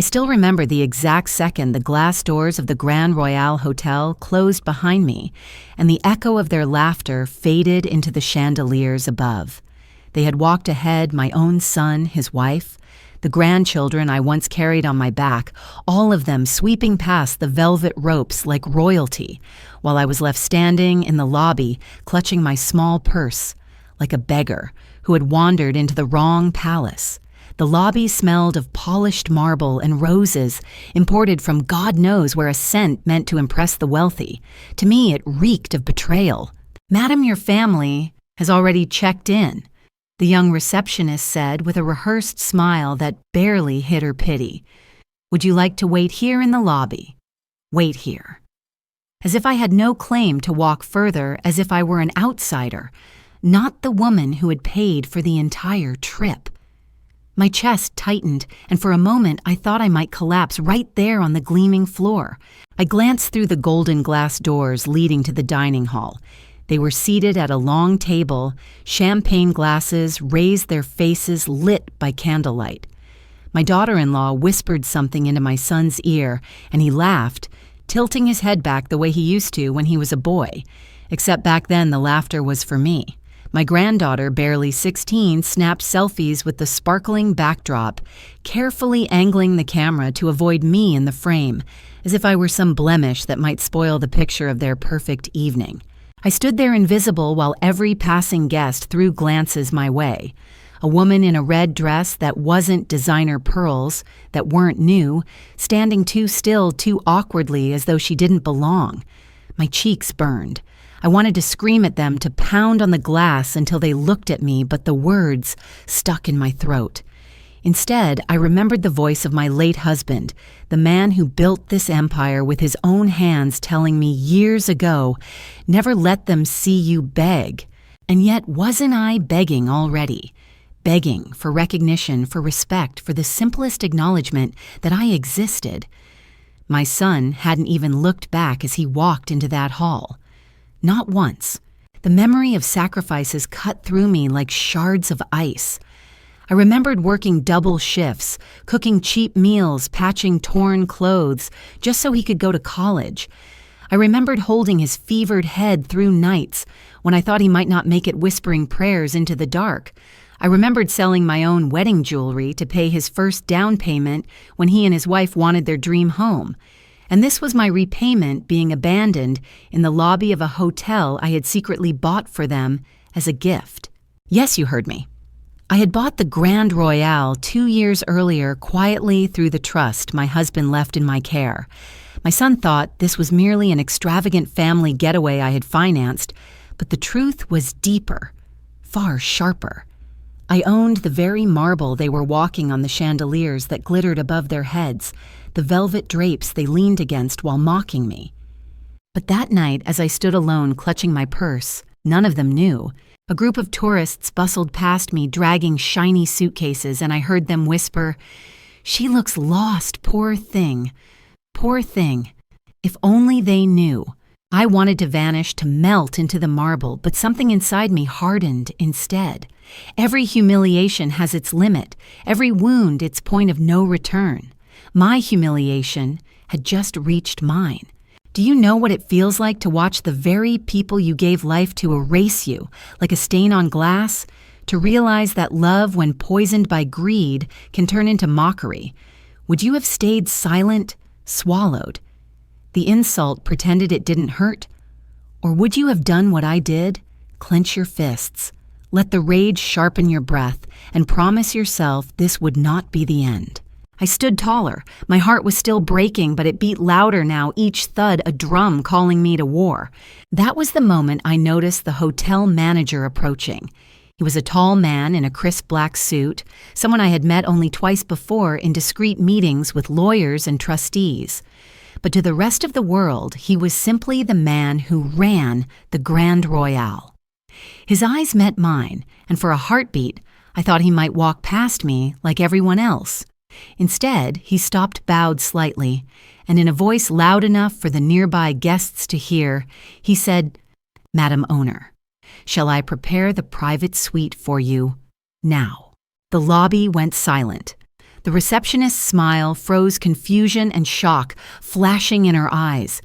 I still remember the exact second the glass doors of the Grand Royale Hotel closed behind me, and the echo of their laughter faded into the chandeliers above. They had walked ahead, my own son, his wife, the grandchildren I once carried on my back, all of them sweeping past the velvet ropes like royalty, while I was left standing in the lobby, clutching my small purse, like a beggar who had wandered into the wrong palace. The lobby smelled of polished marble and roses, imported from God knows where a scent meant to impress the wealthy. To me, it reeked of betrayal. "Madam, your family has already checked in," the young receptionist said with a rehearsed smile that barely hid her pity. "Would you like to wait here in the lobby? Wait here." As if I had no claim to walk further, as if I were an outsider, not the woman who had paid for the entire trip. My chest tightened, and for a moment I thought I might collapse right there on the gleaming floor. I glanced through the golden glass doors leading to the dining hall. They were seated at a long table, champagne glasses raised their faces lit by candlelight. My daughter-in-law whispered something into my son's ear, and he laughed, tilting his head back the way he used to when he was a boy, except back then the laughter was for me. My granddaughter, barely 16, snapped selfies with the sparkling backdrop, carefully angling the camera to avoid me in the frame, as if I were some blemish that might spoil the picture of their perfect evening. I stood there invisible while every passing guest threw glances my way. A woman in a red dress that wasn't designer pearls, that weren't new, standing too still, too awkwardly as though she didn't belong. My cheeks burned. I wanted to scream at them, to pound on the glass until they looked at me, but the words stuck in my throat. Instead, I remembered the voice of my late husband, the man who built this empire with his own hands, telling me years ago, "Never let them see you beg." And yet, wasn't I begging already? Begging for recognition, for respect, for the simplest acknowledgement that I existed. My son hadn't even looked back as he walked into that hall. Not once. The memory of sacrifices cut through me like shards of ice. I remembered working double shifts, cooking cheap meals, patching torn clothes, just so he could go to college. I remembered holding his fevered head through nights when I thought he might not make it, whispering prayers into the dark. I remembered selling my own wedding jewelry to pay his first down payment when he and his wife wanted their dream home. And this was my repayment, being abandoned in the lobby of a hotel I had secretly bought for them as a gift. Yes, you heard me. I had bought the Grand Royale 2 years earlier quietly through the trust my husband left in my care. My son thought this was merely an extravagant family getaway I had financed, but the truth was deeper, far sharper. I owned the very marble they were walking on, the chandeliers that glittered above their heads, the velvet drapes they leaned against while mocking me. But that night, as I stood alone clutching my purse, none of them knew. A group of tourists bustled past me dragging shiny suitcases, and I heard them whisper, "She looks lost, poor thing. Poor thing." If only they knew. I wanted to vanish, to melt into the marble, but something inside me hardened instead. Every humiliation has its limit, every wound its point of no return. My humiliation had just reached mine. Do you know what it feels like to watch the very people you gave life to erase you, like a stain on glass? To realize that love, when poisoned by greed, can turn into mockery? Would you have stayed silent, swallowed? The insult pretended it didn't hurt? Or would you have done what I did? Clench your fists, let the rage sharpen your breath, and promise yourself this would not be the end. I stood taller. My heart was still breaking, but it beat louder now, each thud a drum calling me to war. That was the moment I noticed the hotel manager approaching. He was a tall man in a crisp black suit, someone I had met only twice before in discreet meetings with lawyers and trustees. But to the rest of the world, he was simply the man who ran the Grand Royale. His eyes met mine, and for a heartbeat, I thought he might walk past me like everyone else. Instead, he stopped, bowed slightly, and in a voice loud enough for the nearby guests to hear, he said, "Madam Owner, shall I prepare the private suite for you now?" The lobby went silent. The receptionist's smile froze confusion and shock, flashing in her eyes.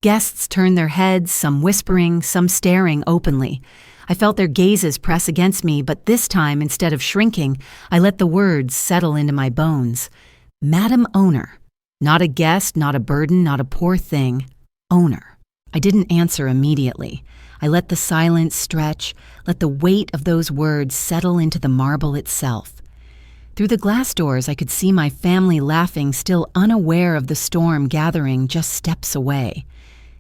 Guests turned their heads, some whispering, some staring openly. I felt their gazes press against me, but this time, instead of shrinking, I let the words settle into my bones. Madam Owner. Not a guest, not a burden, not a poor thing. Owner. I didn't answer immediately. I let the silence stretch, let the weight of those words settle into the marble itself. Through the glass doors, I could see my family laughing, still unaware of the storm gathering just steps away.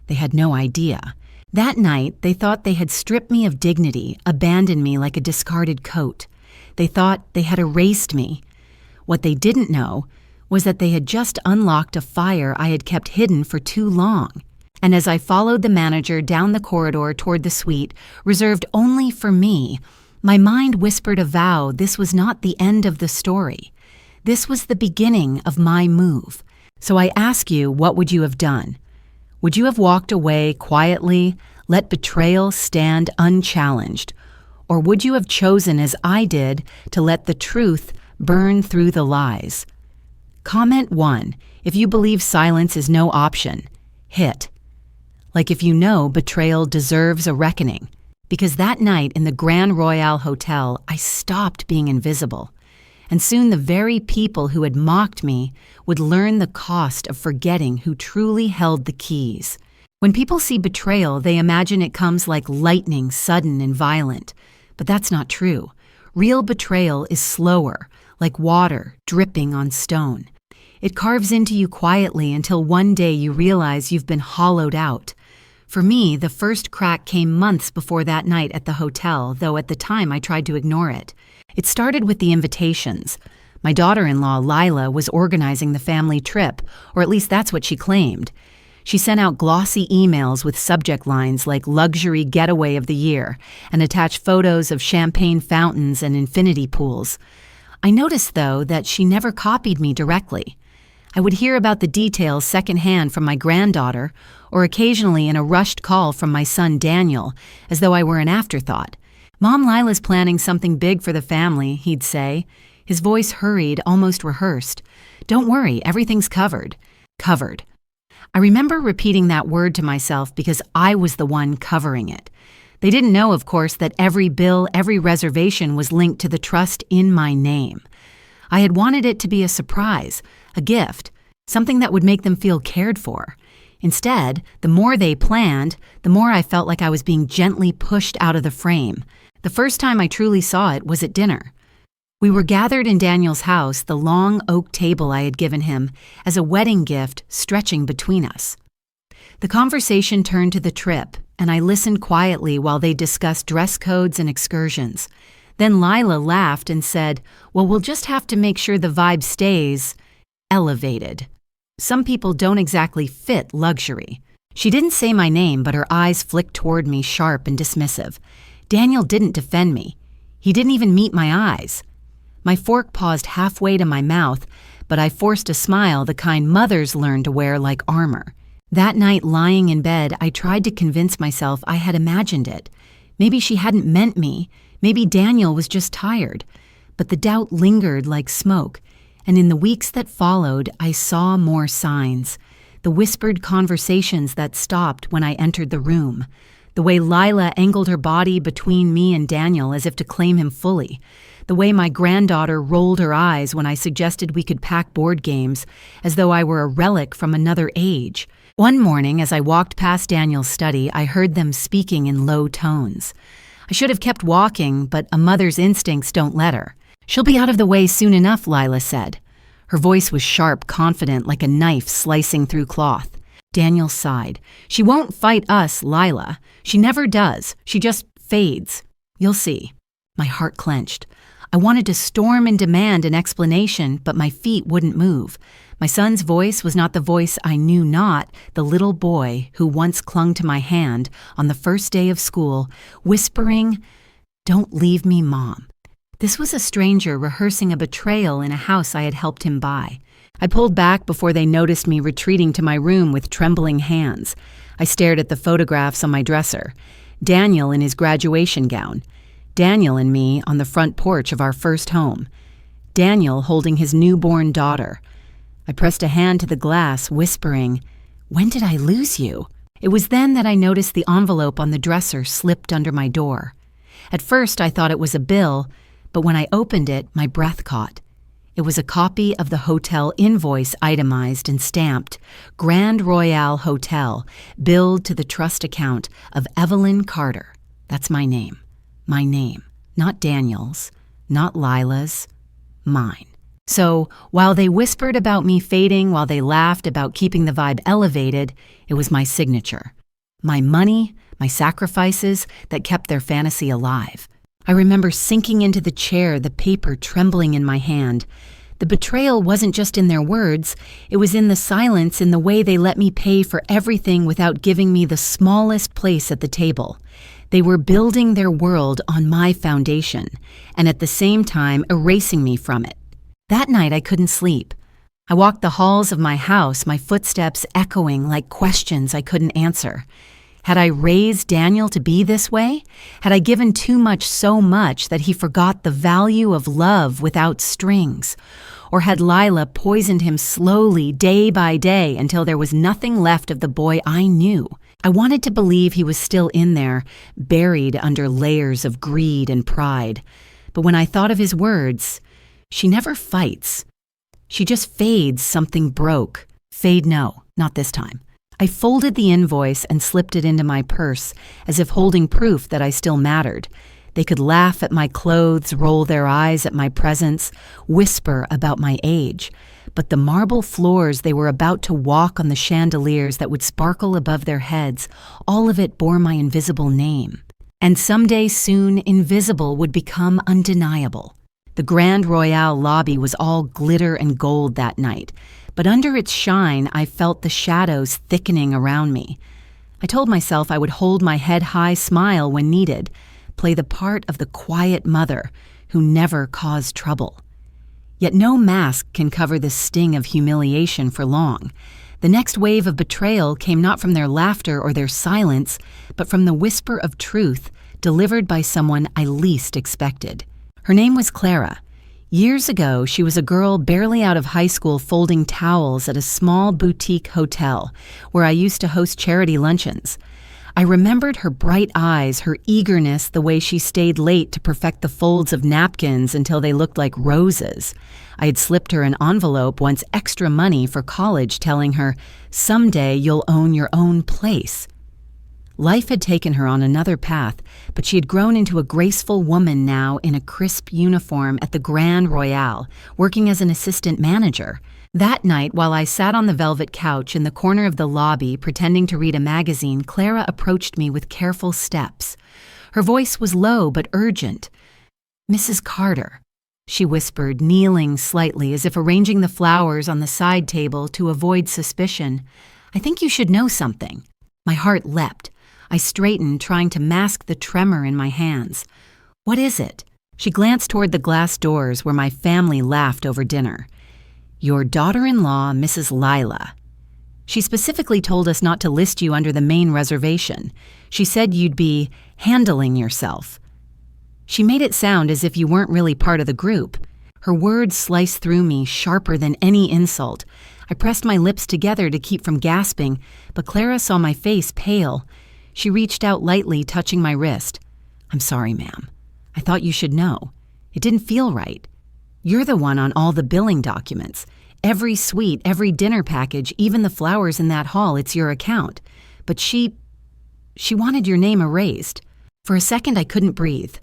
They had no idea. That night, they thought they had stripped me of dignity, abandoned me like a discarded coat. They thought they had erased me. What they didn't know was that they had just unlocked a fire I had kept hidden for too long. And as I followed the manager down the corridor toward the suite, reserved only for me, my mind whispered a vow this was not the end of the story. This was the beginning of my move. So I ask you, what would you have done? Would you have walked away quietly, let betrayal stand unchallenged? Or would you have chosen, as I did, to let the truth burn through the lies? Comment 1 if you believe silence is no option. Hit. Like if you know betrayal deserves a reckoning. Because that night in the Grand Royale Hotel, I stopped being invisible. And soon the very people who had mocked me would learn the cost of forgetting who truly held the keys. When people see betrayal, they imagine it comes like lightning, sudden and violent. But that's not true. Real betrayal is slower, like water dripping on stone. It carves into you quietly until one day you realize you've been hollowed out. For me, the first crack came months before that night at the hotel, though at the time I tried to ignore it. It started with the invitations. My daughter-in-law, Lila, was organizing the family trip, or at least that's what she claimed. She sent out glossy emails with subject lines like luxury getaway of the year and attached photos of champagne fountains and infinity pools. I noticed, though, that she never copied me directly. I would hear about the details secondhand from my granddaughter, or occasionally in a rushed call from my son Daniel, as though I were an afterthought. "Mom, Lila's planning something big for the family," he'd say. His voice hurried, almost rehearsed. "Don't worry, everything's covered." Covered. I remember repeating that word to myself because I was the one covering it. They didn't know, of course, that every bill, every reservation was linked to the trust in my name. I had wanted it to be a surprise, a gift, something that would make them feel cared for. Instead, the more they planned, the more I felt like I was being gently pushed out of the frame. The first time I truly saw it was at dinner. We were gathered in Daniel's house, the long oak table I had given him, as a wedding gift stretching between us. The conversation turned to the trip, and I listened quietly while they discussed dress codes and excursions. Then Lila laughed and said, "Well, we'll just have to make sure the vibe stays elevated. Some people don't exactly fit luxury." She didn't say my name, but her eyes flicked toward me, sharp and dismissive. Daniel didn't defend me. He didn't even meet my eyes. My fork paused halfway to my mouth, but I forced a smile, the kind mothers learn to wear like armor. That night, lying in bed, I tried to convince myself I had imagined it. Maybe she hadn't meant me. Maybe Daniel was just tired. But the doubt lingered like smoke, and in the weeks that followed, I saw more signs. The whispered conversations that stopped when I entered the room. The way Lila angled her body between me and Daniel as if to claim him fully. The way my granddaughter rolled her eyes when I suggested we could pack board games, as though I were a relic from another age. One morning, as I walked past Daniel's study, I heard them speaking in low tones. I should have kept walking, but a mother's instincts don't let her. "She'll be out of the way soon enough," Lila said. Her voice was sharp, confident, like a knife slicing through cloth. Daniel sighed. "She won't fight us, Lila. She never does. She just fades. You'll see." My heart clenched. I wanted to storm and demand an explanation, but my feet wouldn't move. My son's voice was not the voice I knew not, the little boy who once clung to my hand on the first day of school, whispering, "Don't leave me, Mom." This was a stranger rehearsing a betrayal in a house I had helped him buy. I pulled back before they noticed me retreating to my room with trembling hands. I stared at the photographs on my dresser. Daniel in his graduation gown. Daniel and me on the front porch of our first home. Daniel holding his newborn daughter. I pressed a hand to the glass, whispering, "When did I lose you?" It was then that I noticed the envelope on the dresser slipped under my door. At first, I thought it was a bill, but when I opened it, my breath caught. It was a copy of the hotel invoice, itemized and stamped, Grand Royale Hotel, billed to the trust account of Evelyn Carter. That's my name. My name. Not Daniel's, not Lila's, mine. So, while they whispered about me fading, while they laughed about keeping the vibe elevated, it was my signature. My money, my sacrifices that kept their fantasy alive. I remember sinking into the chair, the paper trembling in my hand. The betrayal wasn't just in their words, it was in the silence, in the way they let me pay for everything without giving me the smallest place at the table. They were building their world on my foundation, and at the same time erasing me from it. That night I couldn't sleep. I walked the halls of my house, my footsteps echoing like questions I couldn't answer. Had I raised Daniel to be this way? Had I given too much so much that he forgot the value of love without strings? Or had Lila poisoned him slowly, day by day, until there was nothing left of the boy I knew? I wanted to believe he was still in there, buried under layers of greed and pride. But when I thought of his words, "She never fights. She just fades something broke." Fade no, not this time. I folded the invoice and slipped it into my purse, as if holding proof that I still mattered. They could laugh at my clothes, roll their eyes at my presence, whisper about my age. But the marble floors they were about to walk on, the chandeliers that would sparkle above their heads, all of it bore my invisible name. And someday soon, invisible would become undeniable. The Grand Royale lobby was all glitter and gold that night, but under its shine, I felt the shadows thickening around me. I told myself I would hold my head high, smile when needed, play the part of the quiet mother who never caused trouble. Yet no mask can cover the sting of humiliation for long. The next wave of betrayal came not from their laughter or their silence, but from the whisper of truth delivered by someone I least expected. Her name was Clara. Years ago, she was a girl barely out of high school folding towels at a small boutique hotel where I used to host charity luncheons. I remembered her bright eyes, her eagerness, the way she stayed late to perfect the folds of napkins until they looked like roses. I had slipped her an envelope, once extra money for college, telling her, "Someday you'll own your own place." Life had taken her on another path, but she had grown into a graceful woman now in a crisp uniform at the Grand Royale, working as an assistant manager. That night, while I sat on the velvet couch in the corner of the lobby pretending to read a magazine, Clara approached me with careful steps. Her voice was low but urgent. "Mrs. Carter," she whispered, kneeling slightly as if arranging the flowers on the side table to avoid suspicion. "I think you should know something." My heart leapt. I straightened, trying to mask the tremor in my hands. "What is it?" She glanced toward the glass doors where my family laughed over dinner. "Your daughter-in-law, Mrs. Lila. She specifically told us not to list you under the main reservation. She said you'd be handling yourself." She made it sound as if you weren't really part of the group. Her words sliced through me, sharper than any insult. I pressed my lips together to keep from gasping, but Clara saw my face pale. She reached out lightly, touching my wrist. "I'm sorry, ma'am. I thought you should know. It didn't feel right. You're the one on all the billing documents. Every suite, every dinner package, even the flowers in that hall, it's your account. But she wanted your name erased." For a second, I couldn't breathe.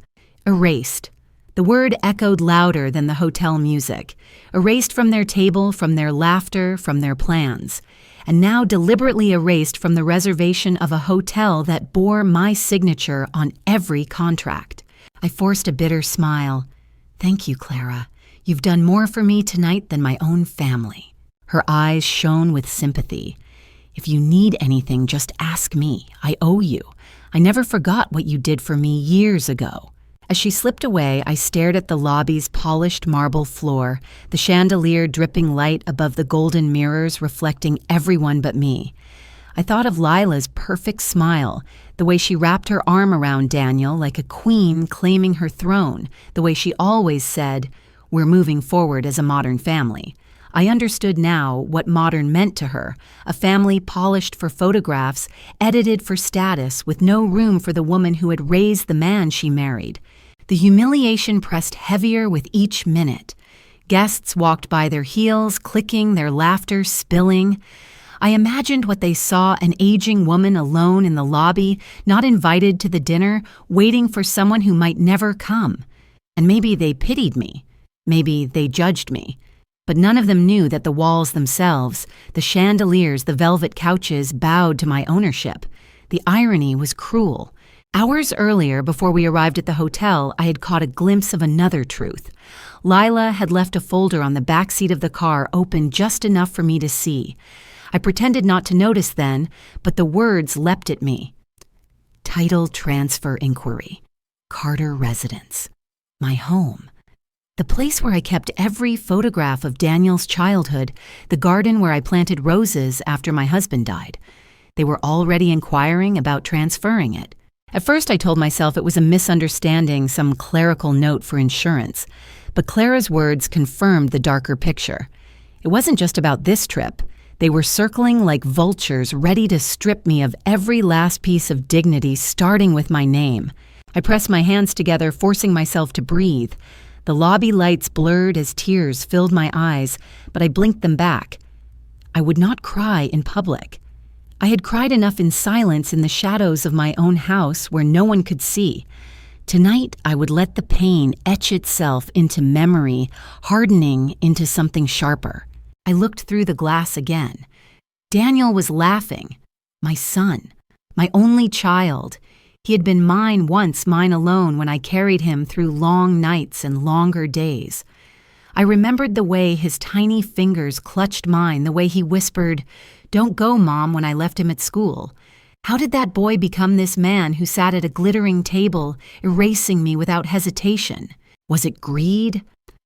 Erased. The word echoed louder than the hotel music. Erased from their table, from their laughter, from their plans. And now deliberately erased from the reservation of a hotel that bore my signature on every contract. I forced a bitter smile. "Thank you, Clara. You've done more for me tonight than my own family." Her eyes shone with sympathy. "If you need anything, just ask me. I owe you. I never forgot what you did for me years ago." As she slipped away, I stared at the lobby's polished marble floor, the chandelier dripping light above the golden mirrors reflecting everyone but me. I thought of Lila's perfect smile, the way she wrapped her arm around Daniel like a queen claiming her throne, the way she always said, We're moving forward as a modern family. I understood now what modern meant to her, a family polished for photographs, edited for status, with no room for the woman who had raised the man she married. The humiliation pressed heavier with each minute. Guests walked by their heels, clicking, their laughter spilling. I imagined what they saw, an aging woman alone in the lobby, not invited to the dinner, waiting for someone who might never come. And maybe they pitied me. Maybe they judged me. But none of them knew that the walls themselves, the chandeliers, the velvet couches, bowed to my ownership. The irony was cruel. Hours earlier, before we arrived at the hotel, I had caught a glimpse of another truth. Lila had left a folder on the back seat of the car open just enough for me to see. I pretended not to notice then, but the words leapt at me. Title transfer inquiry. Carter residence. My home. The place where I kept every photograph of Daniel's childhood, the garden where I planted roses after my husband died. They were already inquiring about transferring it. At first I told myself it was a misunderstanding, some clerical note for insurance. But Clara's words confirmed the darker picture. It wasn't just about this trip. They were circling like vultures, ready to strip me of every last piece of dignity, starting with my name. I pressed my hands together, forcing myself to breathe. The lobby lights blurred as tears filled my eyes, but I blinked them back. I would not cry in public. I had cried enough in silence in the shadows of my own house where no one could see. Tonight, I would let the pain etch itself into memory, hardening into something sharper. I looked through the glass again. Daniel was laughing. My son. My only child. He had been mine once, mine alone, when I carried him through long nights and longer days. I remembered the way his tiny fingers clutched mine, the way he whispered, "Don't go, Mom," when I left him at school. How did that boy become this man who sat at a glittering table, erasing me without hesitation? Was it greed?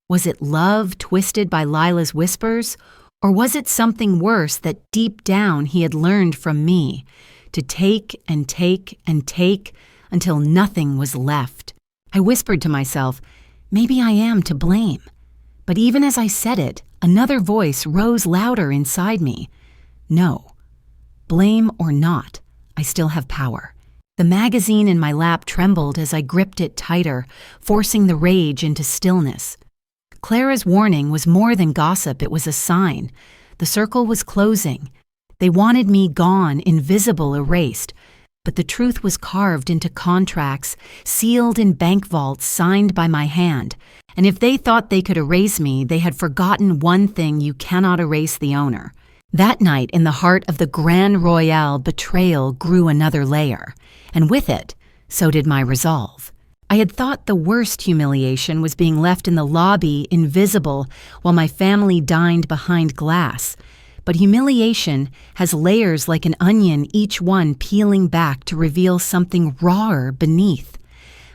Was it love twisted by Lila's whispers? Or was it something worse that deep down he had learned from me? To take and take and take until nothing was left. I whispered to myself, maybe I am to blame. But even as I said it, another voice rose louder inside me. No. Blame or not, I still have power. The magazine in my lap trembled as I gripped it tighter, forcing the rage into stillness. Clara's warning was more than gossip, it was a sign. The circle was closing. They wanted me gone, invisible, erased. But the truth was carved into contracts, sealed in bank vaults, signed by my hand. And if they thought they could erase me, they had forgotten one thing: you cannot erase the owner. That night, in the heart of the Grand Royale, betrayal grew another layer. And with it, so did my resolve. I had thought the worst humiliation was being left in the lobby, invisible, while my family dined behind glass. But humiliation has layers like an onion, each one peeling back to reveal something rawer beneath.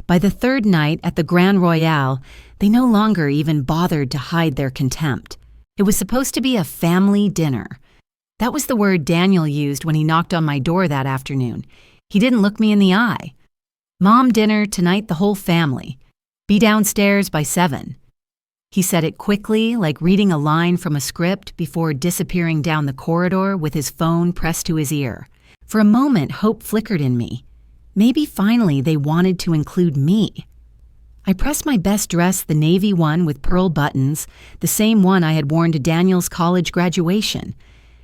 By the third night at the Grand Royale, they no longer even bothered to hide their contempt. It was supposed to be a family dinner. That was the word Daniel used when he knocked on my door that afternoon. He didn't look me in the eye. Mom dinner tonight, the whole family. Be downstairs by 7. He said it quickly, like reading a line from a script, before disappearing down the corridor with his phone pressed to his ear. For a moment, hope flickered in me. Maybe finally they wanted to include me. I pressed my best dress, the navy one with pearl buttons, the same one I had worn to Daniel's college graduation.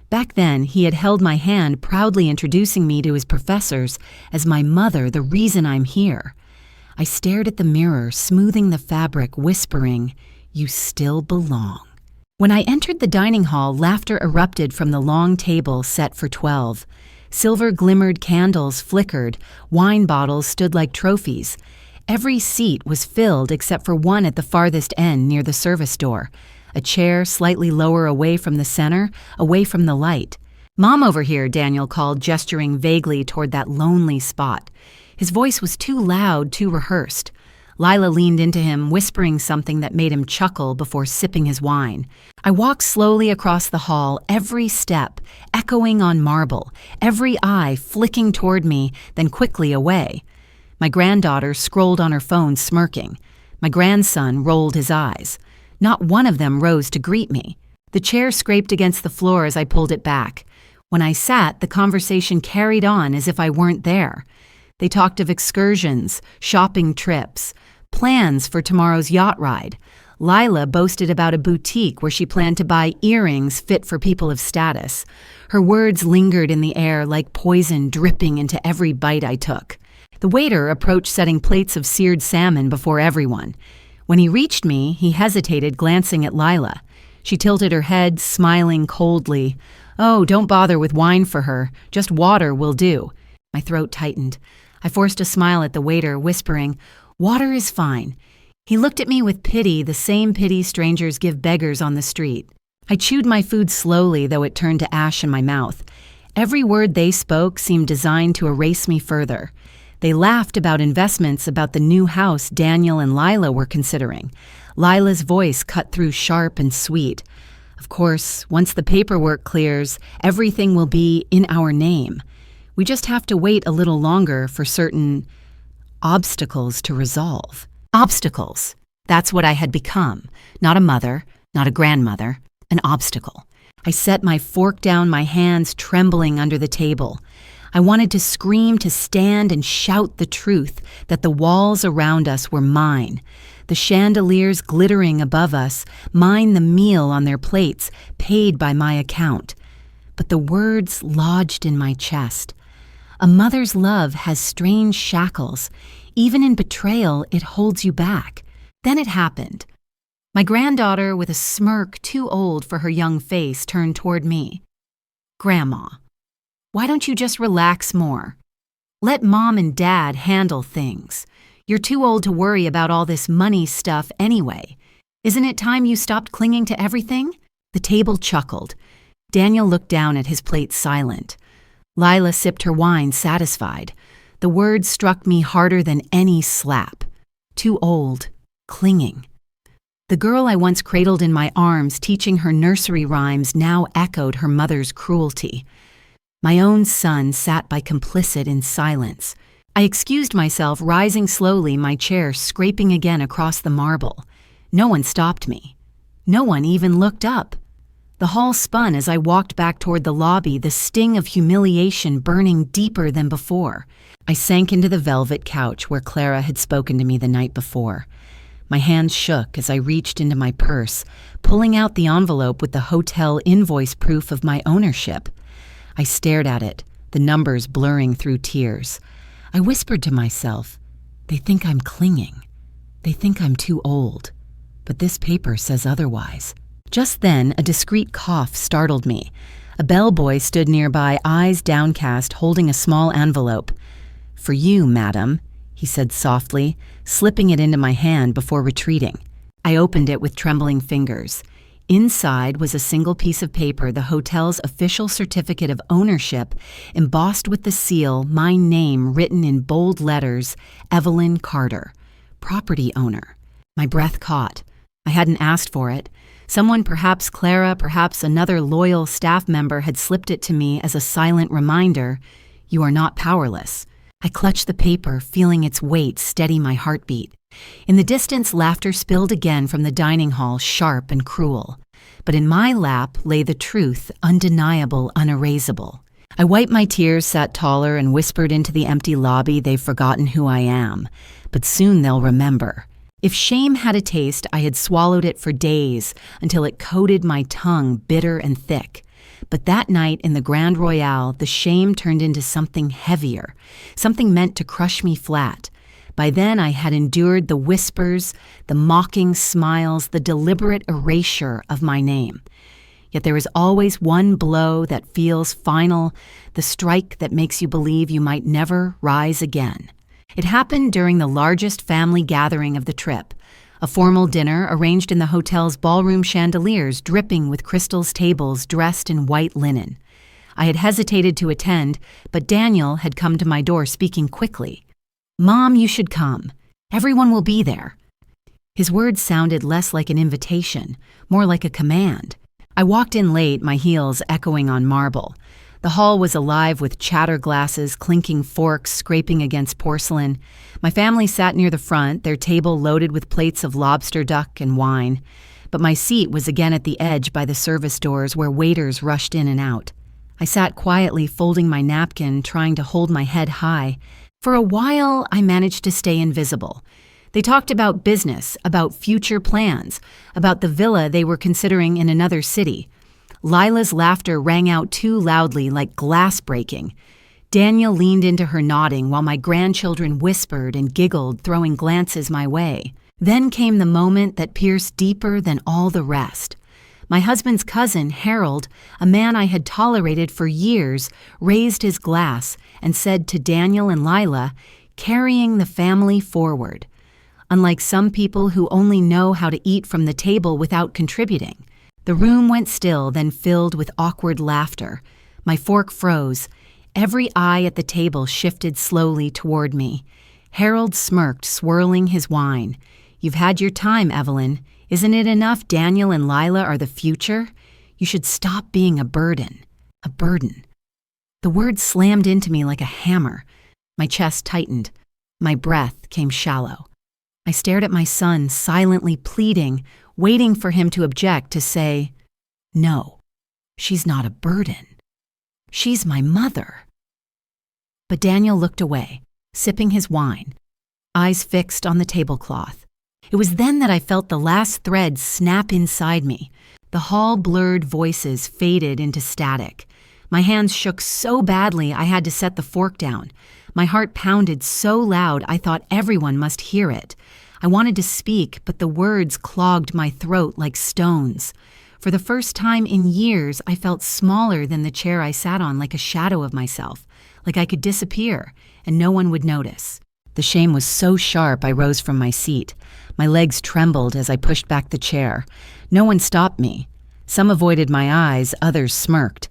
Back then, he had held my hand, proudly introducing me to his professors as my mother, the reason I'm here. I stared at the mirror, smoothing the fabric, whispering, "You still belong." When I entered the dining hall, laughter erupted from the long table set for 12. Silver-glimmered candles flickered, wine bottles stood like trophies. Every seat was filled except for one at the farthest end near the service door, a chair slightly lower away from the center, away from the light. "Mom over here," Daniel called, gesturing vaguely toward that lonely spot. His voice was too loud, too rehearsed. Lila leaned into him, whispering something that made him chuckle before sipping his wine. I walked slowly across the hall, every step echoing on marble, every eye flicking toward me, then quickly away. My granddaughter scrolled on her phone, smirking. My grandson rolled his eyes. Not one of them rose to greet me. The chair scraped against the floor as I pulled it back. When I sat, the conversation carried on as if I weren't there. They talked of excursions, shopping trips, plans for tomorrow's yacht ride. Lila boasted about a boutique where she planned to buy earrings fit for people of status. Her words lingered in the air like poison dripping into every bite I took. The waiter approached setting plates of seared salmon before everyone. When he reached me, he hesitated, glancing at Lila. She tilted her head, smiling coldly. "Oh, don't bother with wine for her. Just water will do." My throat tightened. I forced a smile at the waiter, whispering, "Water is fine." He looked at me with pity, the same pity strangers give beggars on the street. I chewed my food slowly, though it turned to ash in my mouth. Every word they spoke seemed designed to erase me further. They laughed about investments, about the new house Daniel and Lila were considering. Lila's voice cut through sharp and sweet. Of course, once the paperwork clears, everything will be in our name. We just have to wait a little longer for certain obstacles to resolve. Obstacles. That's what I had become. Not a mother, not a grandmother, an obstacle. I set my fork down, my hands trembling under the table. I wanted to scream, to stand and shout the truth, that the walls around us were mine. The chandeliers glittering above us, mine the meal on their plates, paid by my account. But the words lodged in my chest. A mother's love has strange shackles. Even in betrayal, it holds you back. Then it happened. My granddaughter, with a smirk too old for her young face, turned toward me. "Grandma, why don't you just relax more? Let Mom and Dad handle things. You're too old to worry about all this money stuff anyway. Isn't it time you stopped clinging to everything?" The table chuckled. Daniel looked down at his plate, silent. Lila sipped her wine, satisfied. The words struck me harder than any slap. Too old, clinging. The girl I once cradled in my arms, teaching her nursery rhymes, now echoed her mother's cruelty. My own son sat by complicit in silence. I excused myself, rising slowly, my chair scraping again across the marble. No one stopped me. No one even looked up. The hall spun as I walked back toward the lobby, the sting of humiliation burning deeper than before. I sank into the velvet couch where Clara had spoken to me the night before. My hands shook as I reached into my purse, pulling out the envelope with the hotel invoice proof of my ownership. I stared at it, the numbers blurring through tears. I whispered to myself, "They think I'm clinging. They think I'm too old. But this paper says otherwise." Just then, a discreet cough startled me. A bellboy stood nearby, eyes downcast, holding a small envelope. "For you, madam," he said softly, slipping it into my hand before retreating. I opened it with trembling fingers. Inside was a single piece of paper, the hotel's official certificate of ownership, embossed with the seal, my name written in bold letters, Evelyn Carter, property owner. My breath caught. I hadn't asked for it. Someone, perhaps Clara, perhaps another loyal staff member, had slipped it to me as a silent reminder, "You are not powerless." I clutched the paper, feeling its weight steady my heartbeat. In the distance, laughter spilled again from the dining hall, sharp and cruel. But in my lap lay the truth, undeniable, unerasable. I wiped my tears, sat taller, and whispered into the empty lobby, "They've forgotten who I am, but soon they'll remember." If shame had a taste, I had swallowed it for days until it coated my tongue bitter and thick. But that night in the Grand Royale, the shame turned into something heavier, something meant to crush me flat. By then I had endured the whispers, the mocking smiles, the deliberate erasure of my name. Yet there is always one blow that feels final, the strike that makes you believe you might never rise again. It happened during the largest family gathering of the trip, a formal dinner arranged in the hotel's ballroom chandeliers dripping with crystals, tables dressed in white linen. I had hesitated to attend, but Daniel had come to my door speaking quickly. "Mom, you should come. Everyone will be there." His words sounded less like an invitation, more like a command. I walked in late, my heels echoing on marble. The hall was alive with chatter glasses, clinking forks, scraping against porcelain. My family sat near the front, their table loaded with plates of lobster, duck, and wine. but my seat was again at the edge by the service doors where waiters rushed in and out. I sat quietly folding my napkin, trying to hold my head high. For a while, I managed to stay invisible. They talked about business, about future plans, about the villa they were considering in another city. Lila's laughter rang out too loudly, like glass breaking. Daniel leaned into her nodding while my grandchildren whispered and giggled, throwing glances my way. Then came the moment that pierced deeper than all the rest. My husband's cousin, Harold, a man I had tolerated for years, raised his glass and said to Daniel and Lila, "Carrying the family forward." Unlike some people who only know how to eat from the table without contributing. The room went still, then filled with awkward laughter. My fork froze. Every eye at the table shifted slowly toward me. Harold smirked, swirling his wine. "You've had your time, Evelyn. Isn't it enough Daniel and Lila are the future? You should stop being a burden." A burden. The word slammed into me like a hammer. My chest tightened. My breath came shallow. I stared at my son, silently pleading, waiting for him to object, to say, "No, she's not a burden. She's my mother." But Daniel looked away, sipping his wine, eyes fixed on the tablecloth. It was then that I felt the last thread snap inside me. The hall-blurred voices faded into static. My hands shook so badly I had to set the fork down. My heart pounded so loud I thought everyone must hear it. I wanted to speak, but the words clogged my throat like stones. For the first time in years, I felt smaller than the chair I sat on, like a shadow of myself, like I could disappear, and no one would notice. The shame was so sharp I rose from my seat. My legs trembled as I pushed back the chair. No one stopped me. Some avoided my eyes, others smirked.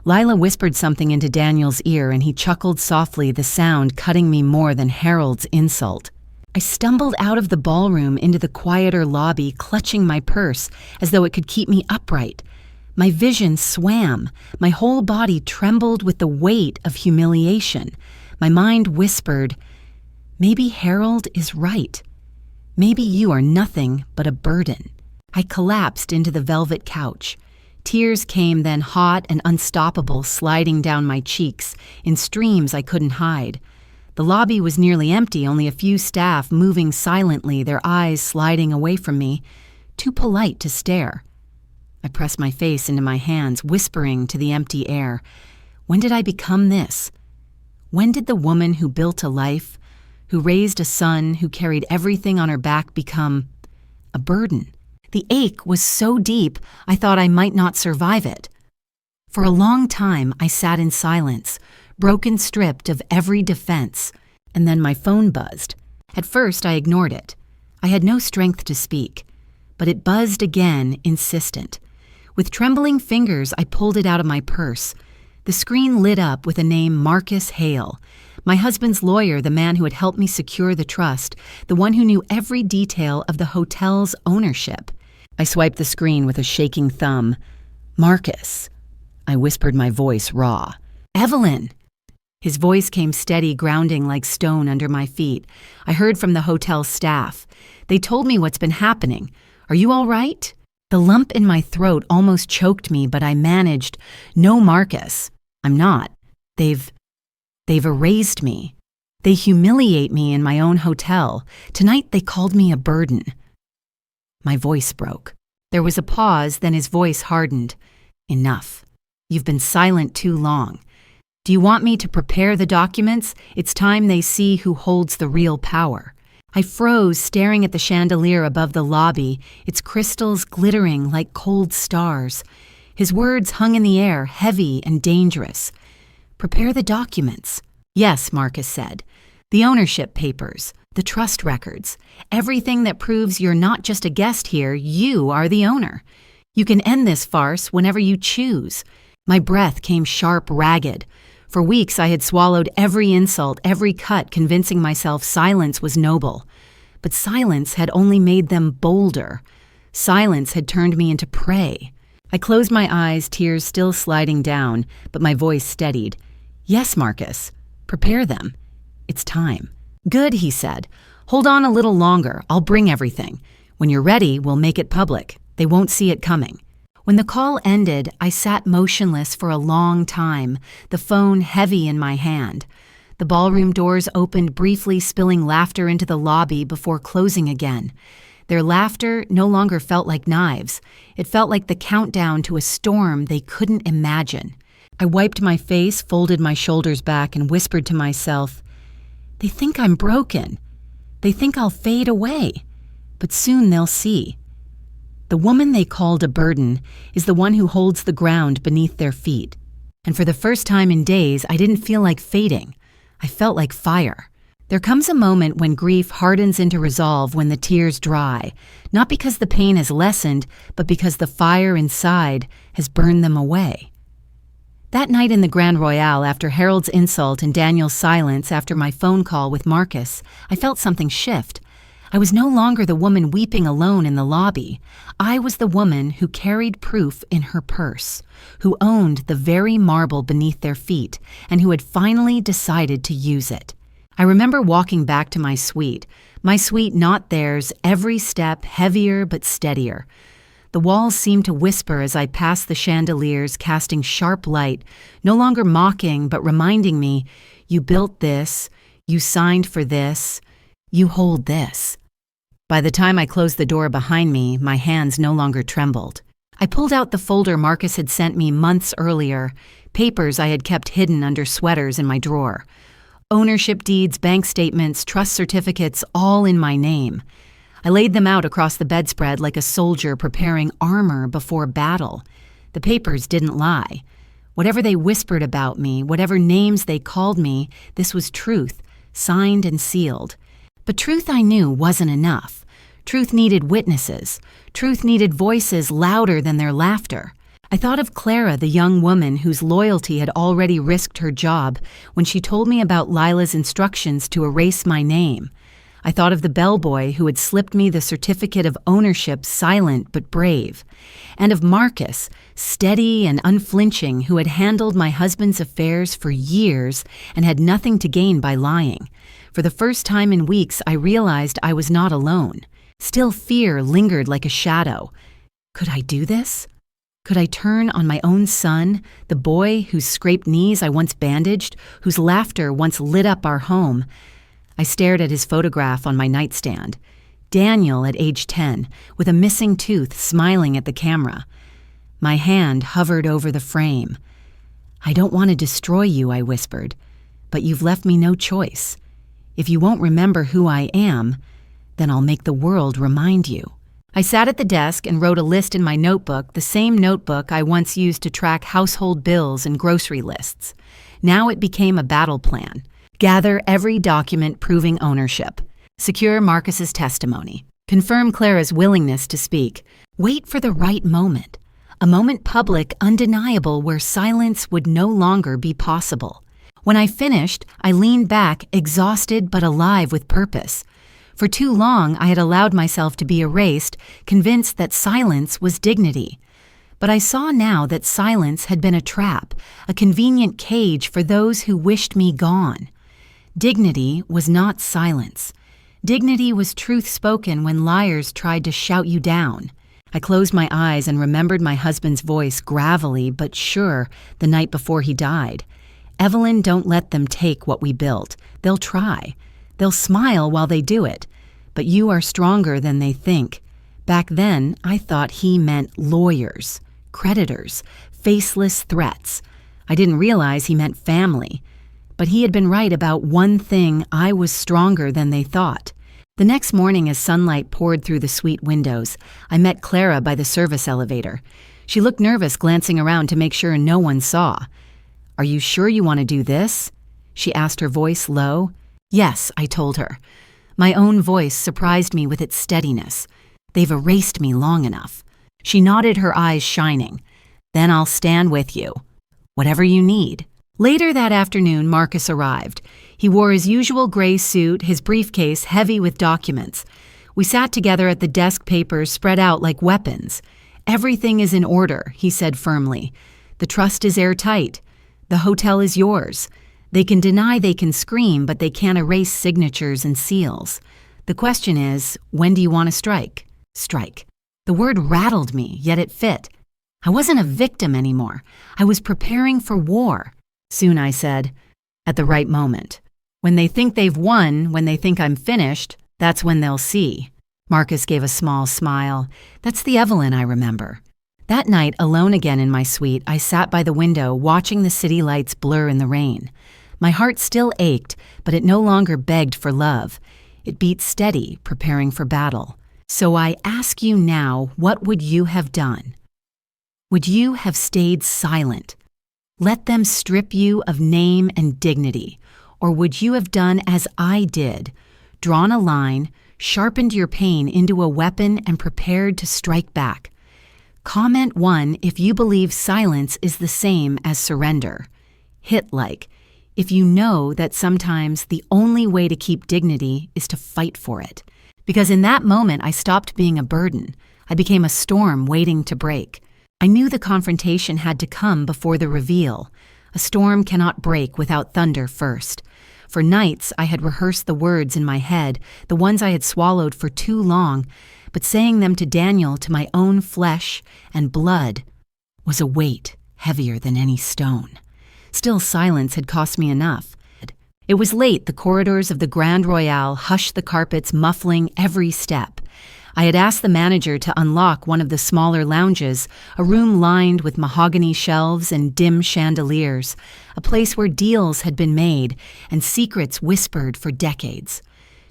Lila whispered something into Daniel's ear, and he chuckled softly, the sound cutting me more than Harold's insult. I stumbled out of the ballroom into the quieter lobby, clutching my purse as though it could keep me upright. My vision swam. My whole body trembled with the weight of humiliation. My mind whispered, "Maybe Harold is right. Maybe you are nothing but a burden." I collapsed into the velvet couch. Tears came then, hot and unstoppable, sliding down my cheeks in streams I couldn't hide. The lobby was nearly empty, only a few staff moving silently, their eyes sliding away from me, too polite to stare. I pressed my face into my hands, whispering to the empty air, "When did I become this? When did the woman who built a life, who raised a son, who carried everything on her back become a burden?" The ache was so deep, I thought I might not survive it. For a long time, I sat in silence, broken, stripped of every defense, and then my phone buzzed. At first, I ignored it. I had no strength to speak, but it buzzed again, insistent. With trembling fingers, I pulled it out of my purse. The screen lit up with a name, Marcus Hale, my husband's lawyer, the man who had helped me secure the trust, the one who knew every detail of the hotel's ownership. I swiped the screen with a shaking thumb. "Marcus," I whispered, my voice raw. "Evelyn." His voice came steady, grounding like stone under my feet. I heard from the hotel staff. They told me what's been happening. "Are you all right?" The lump in my throat almost choked me, but I managed. "No, Marcus, I'm not. They've erased me. They humiliate me in my own hotel. Tonight they called me a burden." My voice broke. There was a pause, then his voice hardened. "Enough. You've been silent too long. Do you want me to prepare the documents? It's time they see who holds the real power." I froze, staring at the chandelier above the lobby, its crystals glittering like cold stars. His words hung in the air, heavy and dangerous. "Prepare the documents." "Yes," Marcus said. "The ownership papers, the trust records, everything that proves you're not just a guest here, you are the owner. You can end this farce whenever you choose." My breath came sharp, ragged. For weeks I had swallowed every insult, every cut, convincing myself silence was noble. But silence had only made them bolder. Silence had turned me into prey. I closed my eyes, tears still sliding down, but my voice steadied. "Yes, Marcus. Prepare them. It's time." "Good," he said. "Hold on a little longer. I'll bring everything. When you're ready, we'll make it public." They won't see it coming. When the call ended, I sat motionless for a long time, the phone heavy in my hand. The ballroom doors opened briefly, spilling laughter into the lobby before closing again. Their laughter no longer felt like knives. It felt like the countdown to a storm they couldn't imagine. I wiped my face, folded my shoulders back, and whispered to myself, "They think I'm broken. They think I'll fade away. But soon they'll see. The woman they called a burden is the one who holds the ground beneath their feet." And for the first time in days, I didn't feel like fading. I felt like fire. There comes a moment when grief hardens into resolve when the tears dry, not because the pain has lessened, but because the fire inside has burned them away. That night in the Grand Royale, after Harold's insult and Daniel's silence after my phone call with Marcus, I felt something shift. I was no longer the woman weeping alone in the lobby. I was the woman who carried proof in her purse, who owned the very marble beneath their feet, and who had finally decided to use it. I remember walking back to my suite not theirs, every step heavier but steadier. The walls seemed to whisper as I passed the chandeliers, casting sharp light, no longer mocking but reminding me, "You built this, you signed for this, you hold this." By the time I closed the door behind me, my hands no longer trembled. I pulled out the folder Marcus had sent me months earlier, papers I had kept hidden under sweaters in my drawer. Ownership deeds, bank statements, trust certificates, all in my name. I laid them out across the bedspread like a soldier preparing armor before battle. The papers didn't lie. Whatever they whispered about me, whatever names they called me, this was truth, signed and sealed. But truth I knew wasn't enough. Truth needed witnesses. Truth needed voices louder than their laughter. I thought of Clara, the young woman whose loyalty had already risked her job when she told me about Lila's instructions to erase my name. I thought of the bellboy who had slipped me the certificate of ownership, silent but brave. And of Marcus, steady and unflinching, who had handled my husband's affairs for years and had nothing to gain by lying. For the first time in weeks, I realized I was not alone. Still, fear lingered like a shadow. Could I do this? Could I turn on my own son, the boy whose scraped knees I once bandaged, whose laughter once lit up our home? I stared at his photograph on my nightstand. Daniel at age 10, with a missing tooth, smiling at the camera. My hand hovered over the frame. "I don't want to destroy you," I whispered, "but you've left me no choice. If you won't remember who I am, then I'll make the world remind you." I sat at the desk and wrote a list in my notebook, the same notebook I once used to track household bills and grocery lists. Now it became a battle plan. Gather every document proving ownership. Secure Marcus's testimony. Confirm Clara's willingness to speak. Wait for the right moment. A moment public, undeniable, where silence would no longer be possible. When I finished, I leaned back, exhausted but alive with purpose. For too long, I had allowed myself to be erased, convinced that silence was dignity. But I saw now that silence had been a trap, a convenient cage for those who wished me gone. Dignity was not silence. Dignity was truth spoken when liars tried to shout you down. I closed my eyes and remembered my husband's voice, gravelly but sure, the night before he died. "Evelyn, don't let them take what we built. They'll try. They'll smile while they do it. But you are stronger than they think." Back then, I thought he meant lawyers, creditors, faceless threats. I didn't realize he meant family. But he had been right about one thing: I was stronger than they thought. The next morning, as sunlight poured through the suite windows, I met Clara by the service elevator. She looked nervous, glancing around to make sure no one saw. "Are you sure you want to do this?" she asked, her voice low. "Yes," I told her. My own voice surprised me with its steadiness. "They've erased me long enough." She nodded, her eyes shining. "Then I'll stand with you. Whatever you need." Later that afternoon, Marcus arrived. He wore his usual gray suit, his briefcase heavy with documents. We sat together at the desk, papers spread out like weapons. "Everything is in order," he said firmly. "The trust is airtight. The hotel is yours. They can deny, they can scream, but they can't erase signatures and seals. The question is, when do you want to strike? Strike." The word rattled me, yet it fit. I wasn't a victim anymore. I was preparing for war. Soon, I said, at the right moment. When they think they've won, when they think I'm finished, that's when they'll see. Marcus gave a small smile. That's the Evelyn I remember. That night, alone again in my suite, I sat by the window watching the city lights blur in the rain. My heart still ached, but it no longer begged for love. It beat steady, preparing for battle. So I ask you now, what would you have done? Would you have stayed silent? Let them strip you of name and dignity? Or would you have done as I did, drawn a line, sharpened your pain into a weapon and prepared to strike back? Comment 1 if you believe silence is the same as surrender. Hit like if you know that sometimes the only way to keep dignity is to fight for it. Because in that moment I stopped being a burden. I became a storm waiting to break. I knew the confrontation had to come before the reveal. A storm cannot break without thunder first. For nights, I had rehearsed the words in my head, the ones I had swallowed for too long, but saying them to Daniel, to my own flesh and blood, was a weight heavier than any stone. Still, silence had cost me enough. It was late. The corridors of the Grand Royale hushed the carpets, muffling every step. I had asked the manager to unlock one of the smaller lounges, a room lined with mahogany shelves and dim chandeliers, a place where deals had been made and secrets whispered for decades.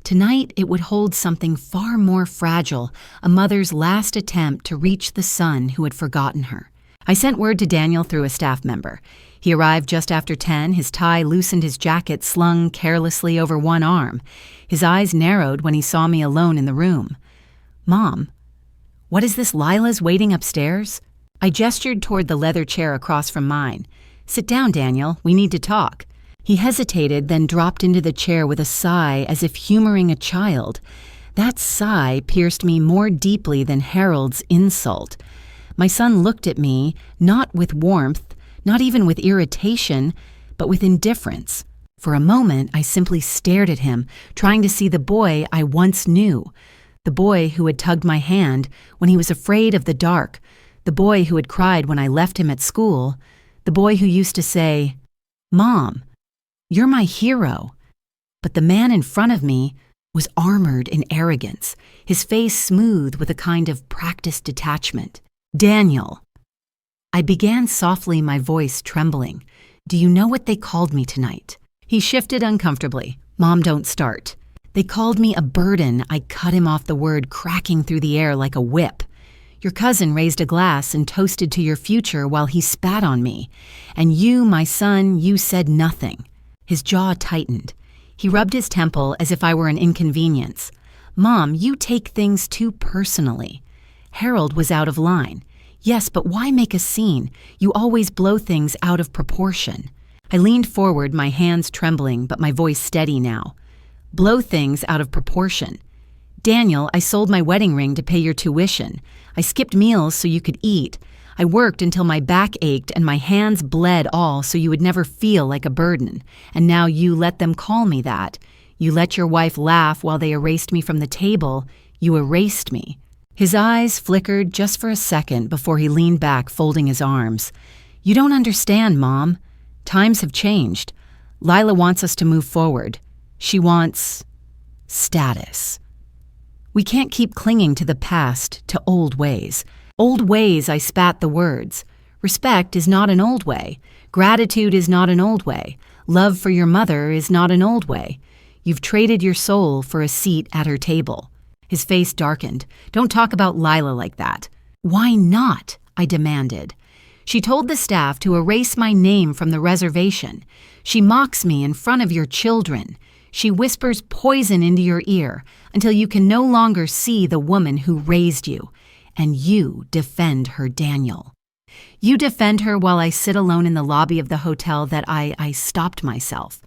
Tonight it would hold something far more fragile, a mother's last attempt to reach the son who had forgotten her. I sent word to Daniel through a staff member. He arrived just after 10, his tie loosened, his jacket slung carelessly over one arm. His eyes narrowed when he saw me alone in the room. "Mom, what is this, Lila's waiting upstairs?" I gestured toward the leather chair across from mine. "Sit down, Daniel. We need to talk." He hesitated, then dropped into the chair with a sigh as if humoring a child. That sigh pierced me more deeply than Harold's insult. My son looked at me, not with warmth, not even with irritation, but with indifference. For a moment, I simply stared at him, trying to see the boy I once knew. The boy who had tugged my hand when he was afraid of the dark, the boy who had cried when I left him at school, the boy who used to say, "Mom, you're my hero." But the man in front of me was armored in arrogance, his face smooth with a kind of practiced detachment. "Daniel." I began softly, my voice trembling. "Do you know what they called me tonight?" He shifted uncomfortably. "Mom, don't start." "They called me a burden." I cut him off, the word cracking through the air like a whip. "Your cousin raised a glass and toasted to your future while he spat on me. And you, my son, you said nothing." His jaw tightened. He rubbed his temple as if I were an inconvenience. "Mom, you take things too personally." Harold was out of line. "Yes, but why make a scene? You always blow things out of proportion." I leaned forward, my hands trembling, but my voice steady now. "Blow things out of proportion. Daniel, I sold my wedding ring to pay your tuition. I skipped meals so you could eat. I worked until my back ached and my hands bled, all so you would never feel like a burden. And now you let them call me that. You let your wife laugh while they erased me from the table. You erased me." His eyes flickered just for a second before he leaned back, folding his arms. "You don't understand, Mom. Times have changed. Lila wants us to move forward. She wants status. We can't keep clinging to the past, to old ways. Old ways," I spat the words. "Respect is not an old way. Gratitude is not an old way. Love for your mother is not an old way. You've traded your soul for a seat at her table." His face darkened. "Don't talk about Lila like that." "Why not?" I demanded. "She told the staff to erase my name from the reservation. She mocks me in front of your children. She whispers poison into your ear until you can no longer see the woman who raised you. And you defend her, Daniel. You defend her while I sit alone in the lobby of the hotel that I stopped myself.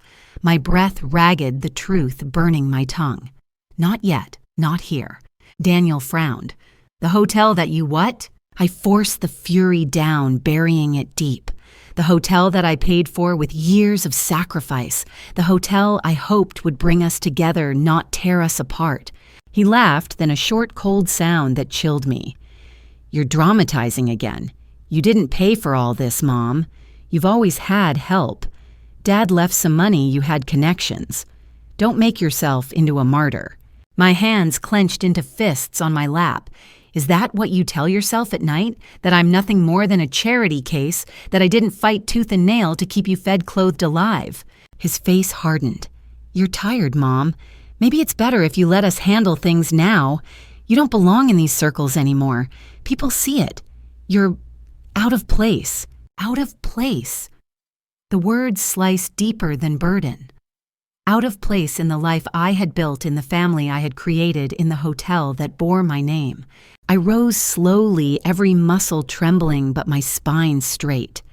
My breath ragged, the truth burning my tongue. Not yet, not here." Daniel frowned. "The hotel that you what?" I forced the fury down, burying it deep. "The hotel that I paid for with years of sacrifice. The hotel I hoped would bring us together, not tear us apart." He laughed, then a short, cold sound that chilled me. You're dramatizing again. You didn't pay for all this, Mom. You've always had help. Dad left some money, you had connections. Don't make yourself into a martyr. My hands clenched into fists on my lap. Is that what you tell yourself at night? That I'm nothing more than a charity case? That I didn't fight tooth and nail to keep you fed, clothed, alive? His face hardened. You're tired, Mom. Maybe it's better if you let us handle things now. You don't belong in these circles anymore. People see it. You're out of place. Out of place. The words sliced deeper than burden. Out of place in the life I had built, in the family I had created, in the hotel that bore my name. I rose slowly, every muscle trembling but my spine straight.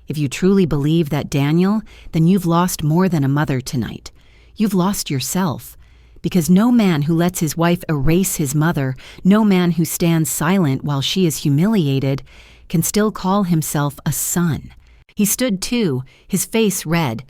If you truly believe that, Daniel, then you've lost more than a mother tonight. You've lost yourself. Because no man who lets his wife erase his mother, no man who stands silent while she is humiliated, can still call himself a son. He stood too, his face red.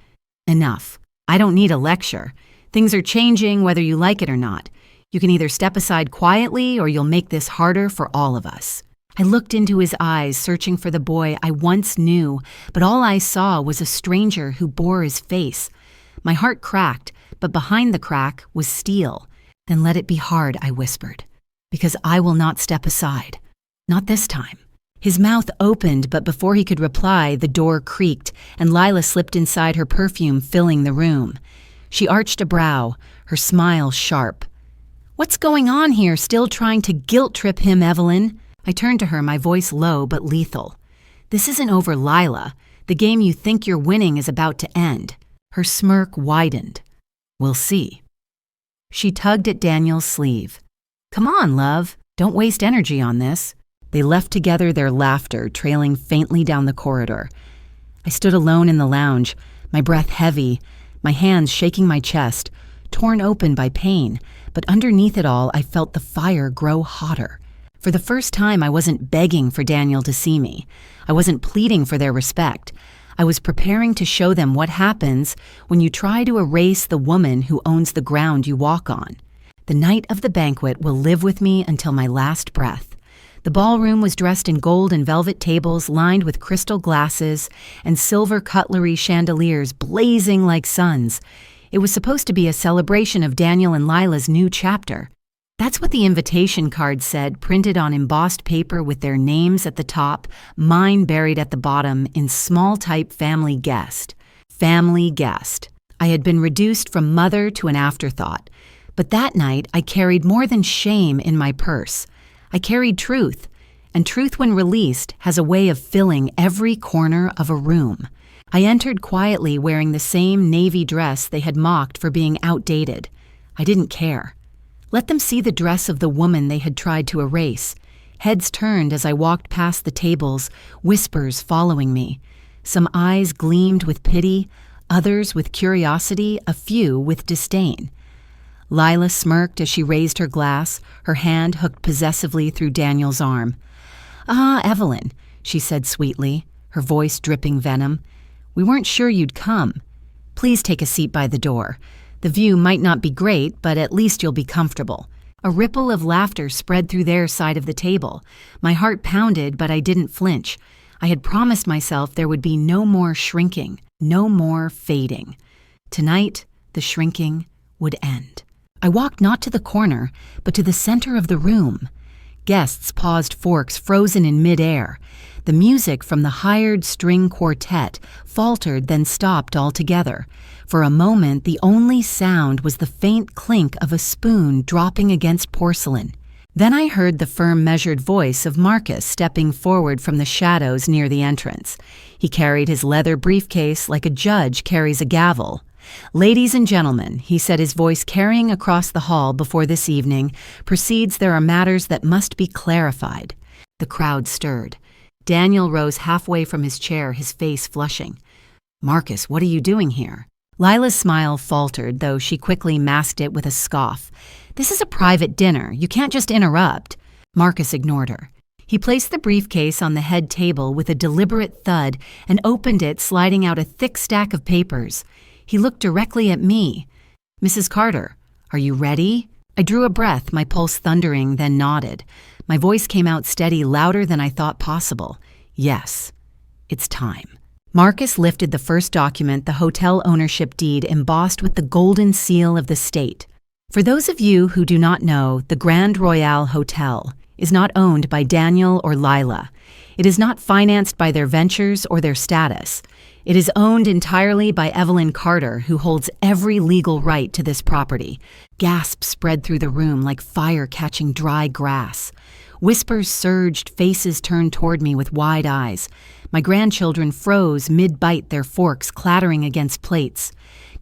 Enough. I don't need a lecture. Things are changing whether you like it or not. You can either step aside quietly or you'll make this harder for all of us. I looked into his eyes, searching for the boy I once knew, but all I saw was a stranger who bore his face. My heart cracked, but behind the crack was steel. Then let it be hard, I whispered, because I will not step aside. Not this time. His mouth opened, but before he could reply, the door creaked, and Lila slipped inside, her perfume filling the room. She arched a brow, her smile sharp. What's going on here, still trying to guilt-trip him, Evelyn? I turned to her, my voice low but lethal. This isn't over, Lila. The game you think you're winning is about to end. Her smirk widened. We'll see. She tugged at Daniel's sleeve. Come on, love. Don't waste energy on this. They left together, their laughter trailing faintly down the corridor. I stood alone in the lounge, my breath heavy, my hands shaking my chest, torn open by pain, but underneath it all I felt the fire grow hotter. For the first time I wasn't begging for Daniel to see me. I wasn't pleading for their respect. I was preparing to show them what happens when you try to erase the woman who owns the ground you walk on. The night of the banquet will live with me until my last breath. The ballroom was dressed in gold and velvet tables lined with crystal glasses and silver cutlery chandeliers blazing like suns. It was supposed to be a celebration of Daniel and Lila's new chapter. That's what the invitation card said, printed on embossed paper with their names at the top, mine buried at the bottom in small type family guest. Family guest. I had been reduced from mother to an afterthought. But that night I carried more than shame in my purse. I carried truth, and truth when released has a way of filling every corner of a room. I entered quietly wearing the same navy dress they had mocked for being outdated. I didn't care. Let them see the dress of the woman they had tried to erase. Heads turned as I walked past the tables, whispers following me. Some eyes gleamed with pity, others with curiosity, a few with disdain. Lila smirked as she raised her glass, her hand hooked possessively through Daniel's arm. Ah, Evelyn, she said sweetly, her voice dripping venom. We weren't sure you'd come. Please take a seat by the door. The view might not be great, but at least you'll be comfortable. A ripple of laughter spread through their side of the table. My heart pounded, but I didn't flinch. I had promised myself there would be no more shrinking, no more fading. Tonight, the shrinking would end. I walked not to the corner, but to the center of the room. Guests paused, forks frozen in midair. The music from the hired string quartet faltered, then stopped altogether. For a moment, the only sound was the faint clink of a spoon dropping against porcelain. Then I heard the firm, measured voice of Marcus stepping forward from the shadows near the entrance. He carried his leather briefcase like a judge carries a gavel. Ladies and gentlemen, he said, his voice carrying across the hall, before this evening proceeds there are matters that must be clarified. The crowd stirred. Daniel rose halfway from his chair, his face flushing. Marcus, what are you doing here? Lila's smile faltered, though she quickly masked it with a scoff. This is a private dinner. You can't just interrupt. Marcus ignored her. He placed the briefcase on the head table with a deliberate thud and opened it, sliding out a thick stack of papers. He looked directly at me. Mrs. Carter, are you ready? I drew a breath, my pulse thundering, then nodded. My voice came out steady, louder than I thought possible. Yes, it's time. Marcus lifted the first document, the hotel ownership deed embossed with the golden seal of the state. For those of you who do not know, the Grand Royale Hotel is not owned by Daniel or Lila. It is not financed by their ventures or their status. It is owned entirely by Evelyn Carter, who holds every legal right to this property. Gasps spread through the room like fire catching dry grass. Whispers surged, faces turned toward me with wide eyes. My grandchildren froze mid-bite, their forks clattering against plates.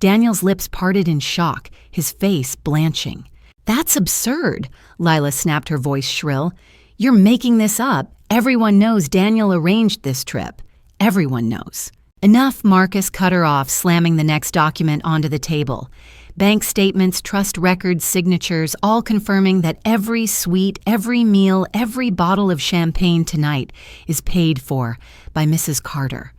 Daniel's lips parted in shock, his face blanching. "That's absurd," Lila snapped, her voice shrill. "You're making this up. Everyone knows Daniel arranged this trip. Everyone knows." "Enough," Marcus cut her off, slamming the next document onto the table. Bank statements, trust records, signatures, all confirming that every suite, every meal, every bottle of champagne tonight is paid for by Mrs. Carter,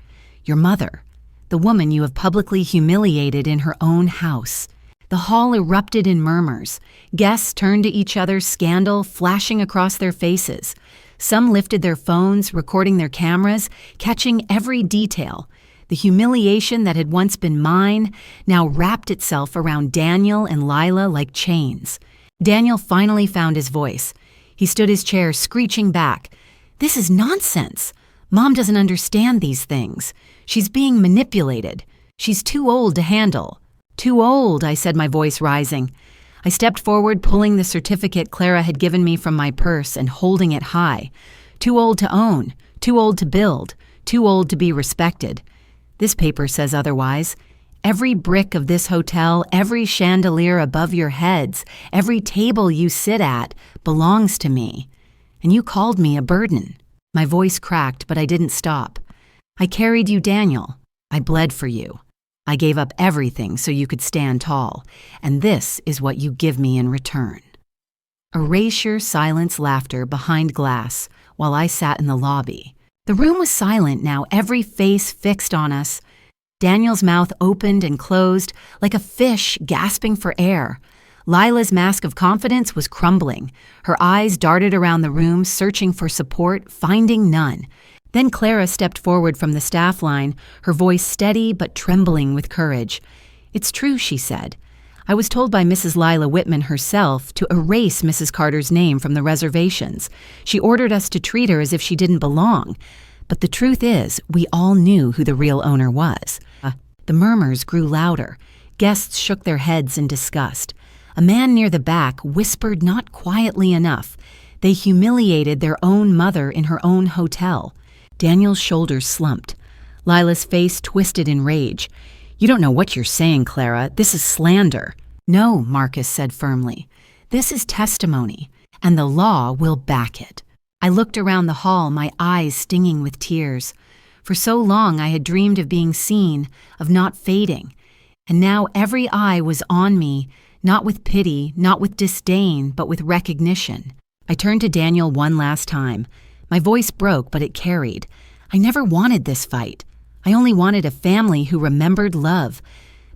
your mother, the woman you have publicly humiliated in her own house. The hall erupted in murmurs. Guests turned to each other, scandal flashing across their faces. Some lifted their phones, recording their cameras, catching every detail. The humiliation that had once been mine now wrapped itself around Daniel and Lila like chains. Daniel finally found his voice. He stood his chair, screeching back. "This is nonsense. Mom doesn't understand these things. She's being manipulated. She's too old to handle." "Too old," I said, my voice rising. I stepped forward, pulling the certificate Clara had given me from my purse and holding it high. "Too old to own, too old to build, too old to be respected. This paper says otherwise. Every brick of this hotel, every chandelier above your heads, every table you sit at belongs to me. And you called me a burden." My voice cracked, but I didn't stop. "I carried you, Daniel. I bled for you. I gave up everything so you could stand tall, and this is what you give me in return." Erasure, silence, laughter behind glass while I sat in the lobby. The room was silent now, every face fixed on us. Daniel's mouth opened and closed like a fish gasping for air. Lila's mask of confidence was crumbling. Her eyes darted around the room, searching for support, finding none. Then Clara stepped forward from the staff line, her voice steady but trembling with courage. "It's true," she said. "I was told by Mrs. Lila Whitman herself to erase Mrs. Carter's name from the reservations. She ordered us to treat her as if she didn't belong. But the truth is, we all knew who the real owner was." The murmurs grew louder. Guests shook their heads in disgust. A man near the back whispered not quietly enough. They humiliated their own mother in her own hotel. Daniel's shoulders slumped. Lila's face twisted in rage. "You don't know what you're saying, Clara. This is slander." "No," Marcus said firmly. "This is testimony, and the law will back it." I looked around the hall, my eyes stinging with tears. For so long I had dreamed of being seen, of not fading. And now every eye was on me, not with pity, not with disdain, but with recognition. I turned to Daniel one last time. My voice broke, but it carried. I never wanted this fight. I only wanted a family who remembered love.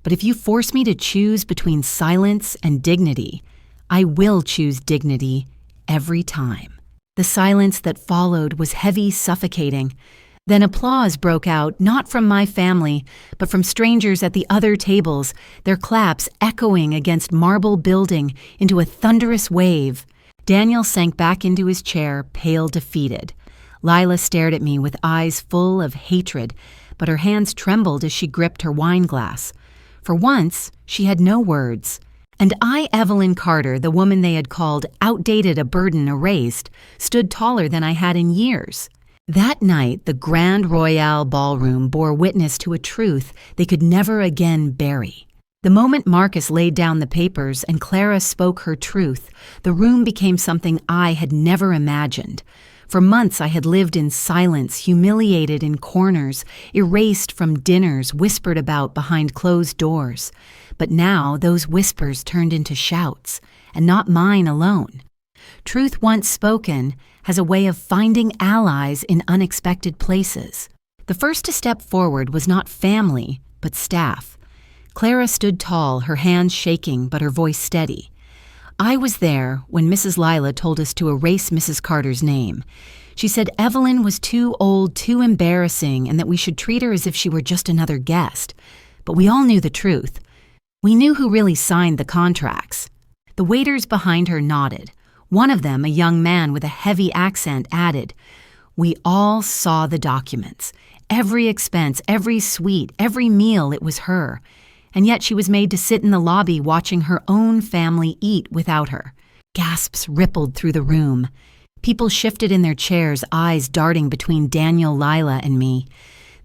But if you force me to choose between silence and dignity, I will choose dignity every time. The silence that followed was heavy, suffocating. Then applause broke out, not from my family, but from strangers at the other tables, their claps echoing against marble building into a thunderous wave. Daniel sank back into his chair, pale, defeated. Lila stared at me with eyes full of hatred, but her hands trembled as she gripped her wine glass. For once, she had no words. And I, Evelyn Carter, the woman they had called outdated, a burden erased, stood taller than I had in years. That night, the Grand Royale ballroom bore witness to a truth they could never again bury. The moment Marcus laid down the papers and Clara spoke her truth, the room became something I had never imagined. For months I had lived in silence, humiliated in corners, erased from dinners, whispered about behind closed doors. But now those whispers turned into shouts, and not mine alone. Truth once spoken has a way of finding allies in unexpected places. The first to step forward was not family, but staff. Clara stood tall, her hands shaking but her voice steady. I was there when Mrs. Lila told us to erase Mrs. Carter's name. She said Evelyn was too old, too embarrassing, and that we should treat her as if she were just another guest. But we all knew the truth. We knew who really signed the contracts. The waiters behind her nodded. One of them, a young man with a heavy accent, added, "We all saw the documents. Every expense, every suite, every meal, it was her. And yet she was made to sit in the lobby watching her own family eat without her." Gasps rippled through the room. People shifted in their chairs, eyes darting between Daniel, Lila, and me.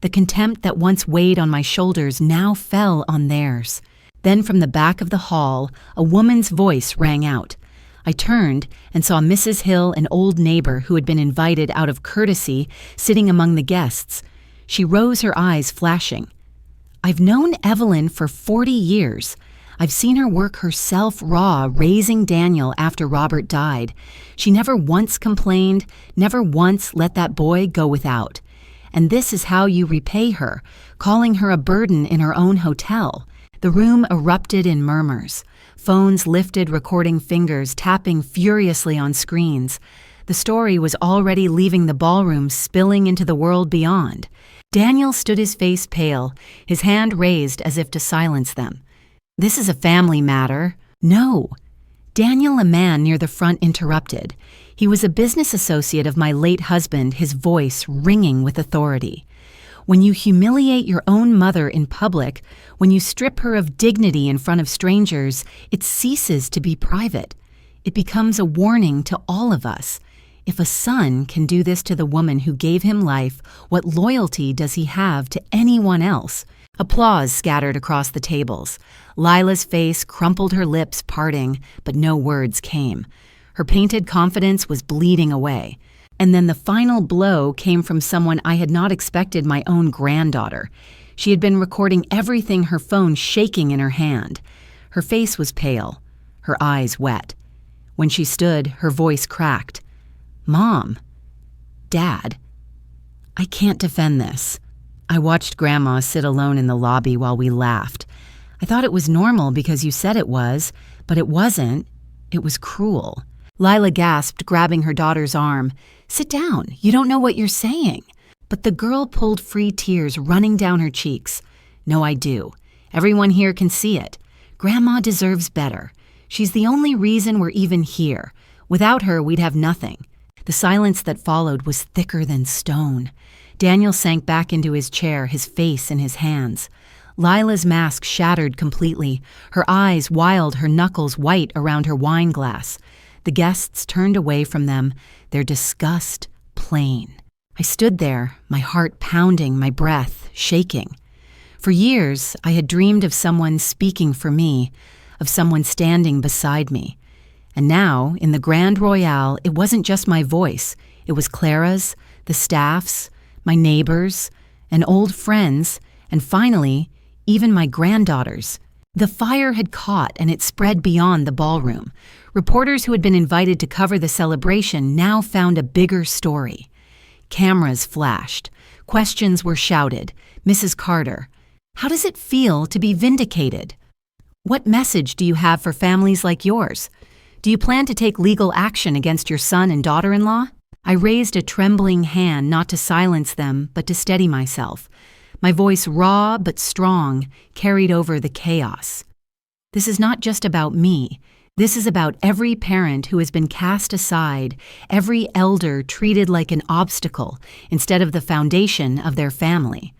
The contempt that once weighed on my shoulders now fell on theirs. Then from the back of the hall, a woman's voice rang out. I turned and saw Mrs. Hill, an old neighbor who had been invited out of courtesy, sitting among the guests. She rose, her eyes flashing. "I've known Evelyn for 40 years. I've seen her work herself raw, raising Daniel after Robert died. She never once complained, never once let that boy go without. And this is how you repay her, calling her a burden in her own hotel." The room erupted in murmurs. Phones lifted, recording fingers, tapping furiously on screens. The story was already leaving the ballroom, spilling into the world beyond. Daniel stood, his face pale, his hand raised as if to silence them. "This is a family matter." "No." Daniel, a man near the front, interrupted. He was a business associate of my late husband, his voice ringing with authority. "When you humiliate your own mother in public, when you strip her of dignity in front of strangers, it ceases to be private. It becomes a warning to all of us. If a son can do this to the woman who gave him life, what loyalty does he have to anyone else?" Applause scattered across the tables. Lila's face crumpled, her lips parting, but no words came. Her painted confidence was bleeding away. And then the final blow came from someone I had not expected, my own granddaughter. She had been recording everything, her phone shaking in her hand. Her face was pale, her eyes wet. When she stood, her voice cracked. "Mom, Dad, I can't defend this." I watched Grandma sit alone in the lobby while we laughed. "I thought it was normal because you said it was, but it wasn't. It was cruel." Lila gasped, grabbing her daughter's arm. "Sit down. You don't know what you're saying." But the girl pulled free, tears running down her cheeks. "No, I do. Everyone here can see it. Grandma deserves better. She's the only reason we're even here. Without her, we'd have nothing." The silence that followed was thicker than stone. Daniel sank back into his chair, his face in his hands. Lila's mask shattered completely, her eyes wild, her knuckles white around her wine glass. The guests turned away from them, their disgust plain. I stood there, my heart pounding, my breath shaking. For years, I had dreamed of someone speaking for me, of someone standing beside me. And now, in the Grand Royale, it wasn't just my voice. It was Clara's, the staff's, my neighbors, and old friends, and finally, even my granddaughter's. The fire had caught and it spread beyond the ballroom. Reporters who had been invited to cover the celebration now found a bigger story. Cameras flashed. Questions were shouted. "Mrs. Carter, how does it feel to be vindicated? What message do you have for families like yours? Do you plan to take legal action against your son and daughter-in-law?" I raised a trembling hand, not to silence them, but to steady myself. My voice, raw but strong, carried over the chaos. "This is not just about me. This is about every parent who has been cast aside, every elder treated like an obstacle instead of the foundation of their family.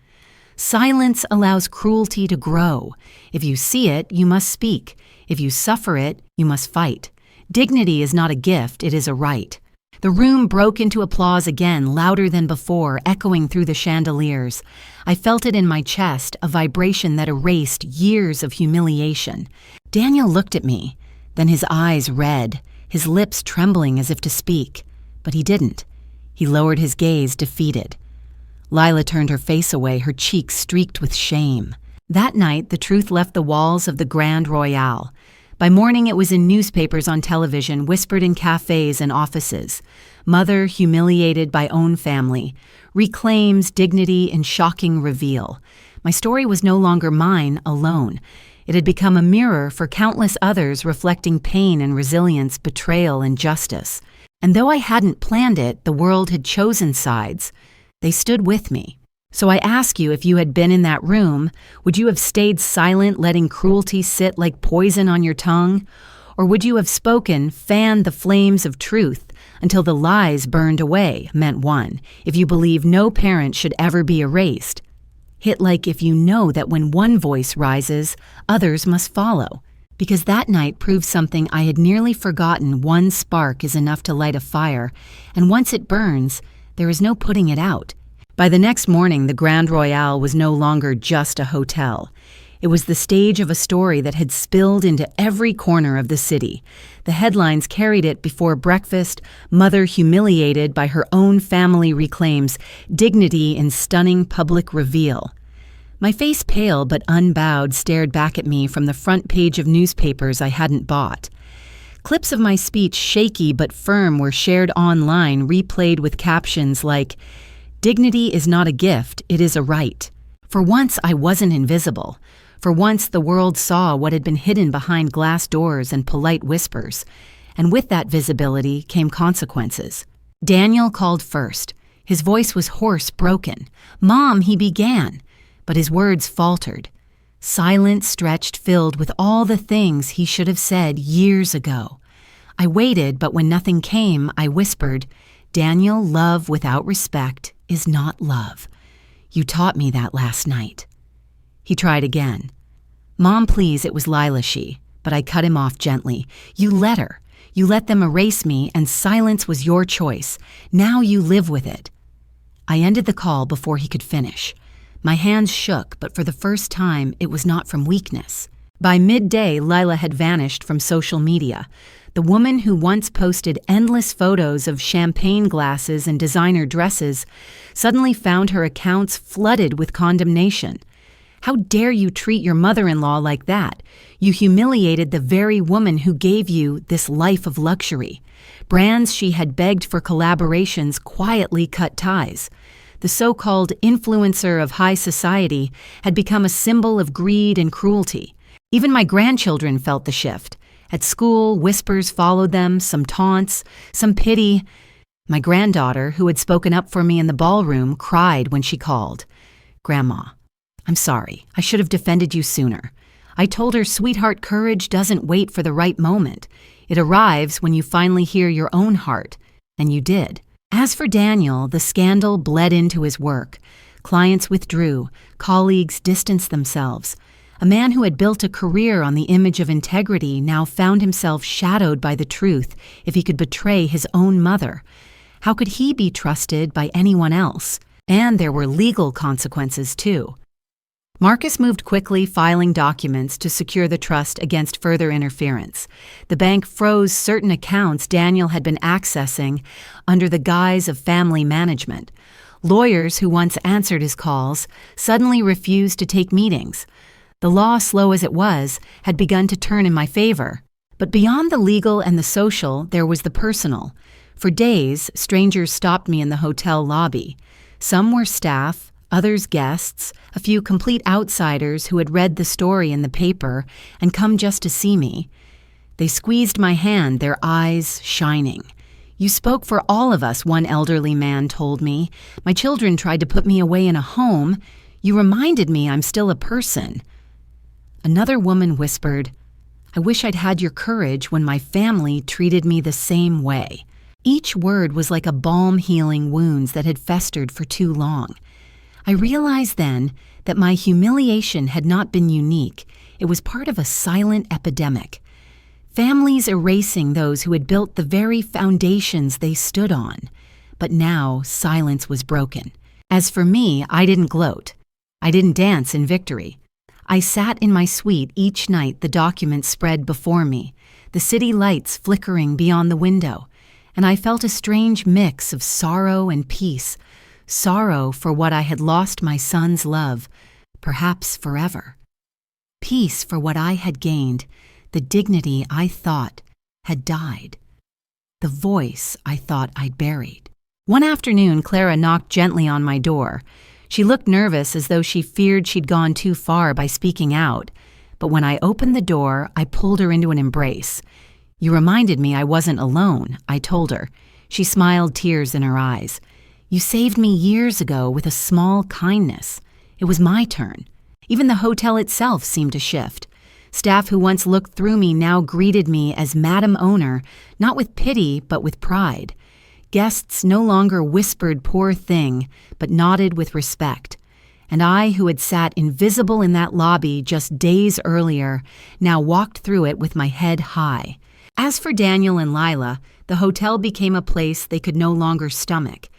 Silence allows cruelty to grow. If you see it, you must speak. If you suffer it, you must fight. Dignity is not a gift, it is a right." The room broke into applause again, louder than before, echoing through the chandeliers. I felt it in my chest, a vibration that erased years of humiliation. Daniel looked at me, then his eyes red, his lips trembling as if to speak. But he didn't. He lowered his gaze, defeated. Lila turned her face away, her cheeks streaked with shame. That night, the truth left the walls of the Grand Royale. By morning, it was in newspapers, on television, whispered in cafes and offices. Mother humiliated by own family, reclaims dignity in shocking reveal. My story was no longer mine alone. It had become a mirror for countless others reflecting pain and resilience, betrayal and justice. And though I hadn't planned it, the world had chosen sides. They stood with me. So I ask you, if you had been in that room, would you have stayed silent, letting cruelty sit like poison on your tongue? Or would you have spoken, fanned the flames of truth until the lies burned away, meant one, if you believe no parent should ever be erased? Hit like if you know that when one voice rises, others must follow. Because that night proved something I had nearly forgotten: one spark is enough to light a fire, and once it burns, there is no putting it out. By the next morning, the Grand Royale was no longer just a hotel. It was the stage of a story that had spilled into every corner of the city. The headlines carried it before breakfast: mother humiliated by her own family reclaims dignity in stunning public reveal. My face pale but unbowed stared back at me from the front page of newspapers I hadn't bought. Clips of my speech, shaky but firm, were shared online, replayed with captions like, "Dignity is not a gift, it is a right." For once, I wasn't invisible. For once, the world saw what had been hidden behind glass doors and polite whispers. And with that visibility came consequences. Daniel called first. His voice was hoarse, broken. "Mom," he began, but his words faltered. Silence stretched, filled with all the things he should have said years ago. I waited, but when nothing came, I whispered, "Daniel, love without respect is not love. You taught me that last night." He tried again. "Mom, please," it was Lila, but I cut him off gently. "You let her. You let them erase me, and silence was your choice. Now you live with it." I ended the call before he could finish. My hands shook, but for the first time, it was not from weakness. By midday, Lila had vanished from social media. The woman who once posted endless photos of champagne glasses and designer dresses suddenly found her accounts flooded with condemnation. "How dare you treat your mother-in-law like that? You humiliated the very woman who gave you this life of luxury." Brands she had begged for collaborations quietly cut ties. The so-called influencer of high society had become a symbol of greed and cruelty. Even my grandchildren felt the shift. At school, whispers followed them, some taunts, some pity. My granddaughter, who had spoken up for me in the ballroom, cried when she called. "Grandma, I'm sorry. I should have defended you sooner. I told her, sweetheart, courage doesn't wait for the right moment. It arrives when you finally hear your own heart." And you did. As for Daniel, the scandal bled into his work. Clients withdrew. Colleagues distanced themselves. A man who had built a career on the image of integrity now found himself shadowed by the truth if he could betray his own mother. How could he be trusted by anyone else? And there were legal consequences, too. Marcus moved quickly, filing documents to secure the trust against further interference. The bank froze certain accounts Daniel had been accessing under the guise of family management. Lawyers who once answered his calls suddenly refused to take meetings. The law, slow as it was, had begun to turn in my favor. But beyond the legal and the social, there was the personal. For days, strangers stopped me in the hotel lobby. Some were staff, others guests, a few complete outsiders who had read the story in the paper and come just to see me. They squeezed my hand, their eyes shining. "You spoke for all of us," one elderly man told me. "My children tried to put me away in a home. You reminded me I'm still a person." Another woman whispered, "I wish I'd had your courage when my family treated me the same way." Each word was like a balm healing wounds that had festered for too long. I realized then that my humiliation had not been unique. It was part of a silent epidemic. Families erasing those who had built the very foundations they stood on. But now silence was broken. As for me, I didn't gloat. I didn't dance in victory. I sat in my suite each night, the documents spread before me, the city lights flickering beyond the window, and I felt a strange mix of sorrow and peace. Sorrow for what I had lost my son's love, perhaps forever. Peace for what I had gained, the dignity I thought had died, the voice I thought I'd buried. One afternoon, Clara knocked gently on my door. She looked nervous, as though she feared she'd gone too far by speaking out. But when I opened the door, I pulled her into an embrace. "You reminded me I wasn't alone," I told her. She smiled, tears in her eyes. "You saved me years ago with a small kindness. It was my turn." Even the hotel itself seemed to shift. Staff who once looked through me now greeted me as Madam Owner, not with pity, but with pride. Guests no longer whispered "poor thing," but nodded with respect. And I, who had sat invisible in that lobby just days earlier, now walked through it with my head high. As for Daniel and Lila, the hotel became a place they could no longer stomach.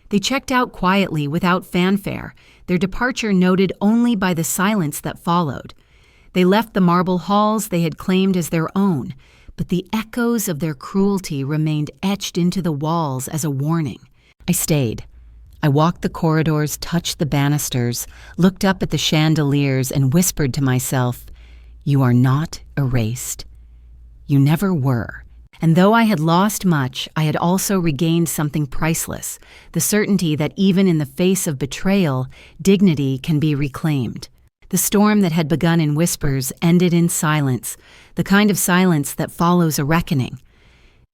They checked out quietly without fanfare, their departure noted only by the silence that followed. They left the marble halls they had claimed as their own, but the echoes of their cruelty remained etched into the walls as a warning. I stayed. I walked the corridors, touched the banisters, looked up at the chandeliers, and whispered to myself, "You are not erased. You never were." And though I had lost much, I had also regained something priceless, the certainty that even in the face of betrayal, dignity can be reclaimed. The storm that had begun in whispers ended in silence, the kind of silence that follows a reckoning.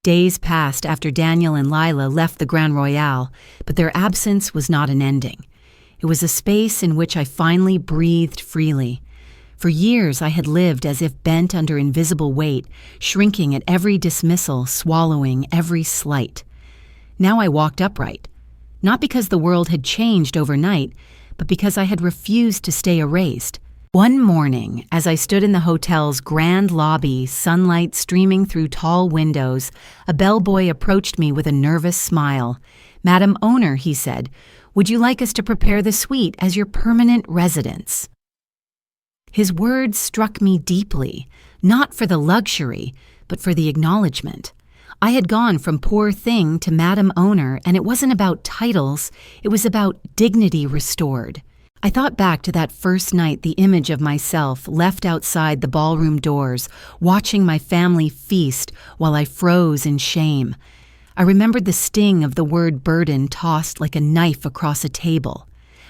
Days passed after Daniel and Lila left the Grand Royale, but their absence was not an ending. It was a space in which I finally breathed freely. For years I had lived as if bent under invisible weight, shrinking at every dismissal, swallowing every slight. Now I walked upright, not because the world had changed overnight, but because I had refused to stay erased. One morning, as I stood in the hotel's grand lobby, sunlight streaming through tall windows, a bellboy approached me with a nervous smile. "Madam Owner," he said, "would you like us to prepare the suite as your permanent residence?" His words struck me deeply, not for the luxury, but for the acknowledgement. I had gone from poor thing to Madam Owner, and it wasn't about titles, it was about dignity restored. I thought back to that first night, the image of myself left outside the ballroom doors, watching my family feast while I froze in shame. I remembered the sting of the word burden tossed like a knife across a table.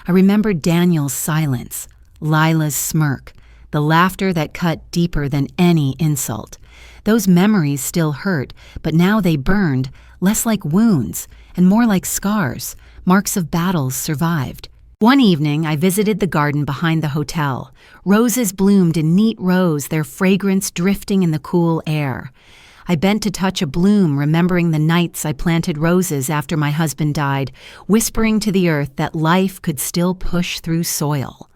I remembered Daniel's silence, Lila's smirk, the laughter that cut deeper than any insult. Those memories still hurt, but now they burned, less like wounds and more like scars, marks of battles survived. One evening, I visited the garden behind the hotel. Roses bloomed in neat rows, their fragrance drifting in the cool air. I bent to touch a bloom, remembering the nights I planted roses after my husband died, whispering to the earth that life could still push through soil.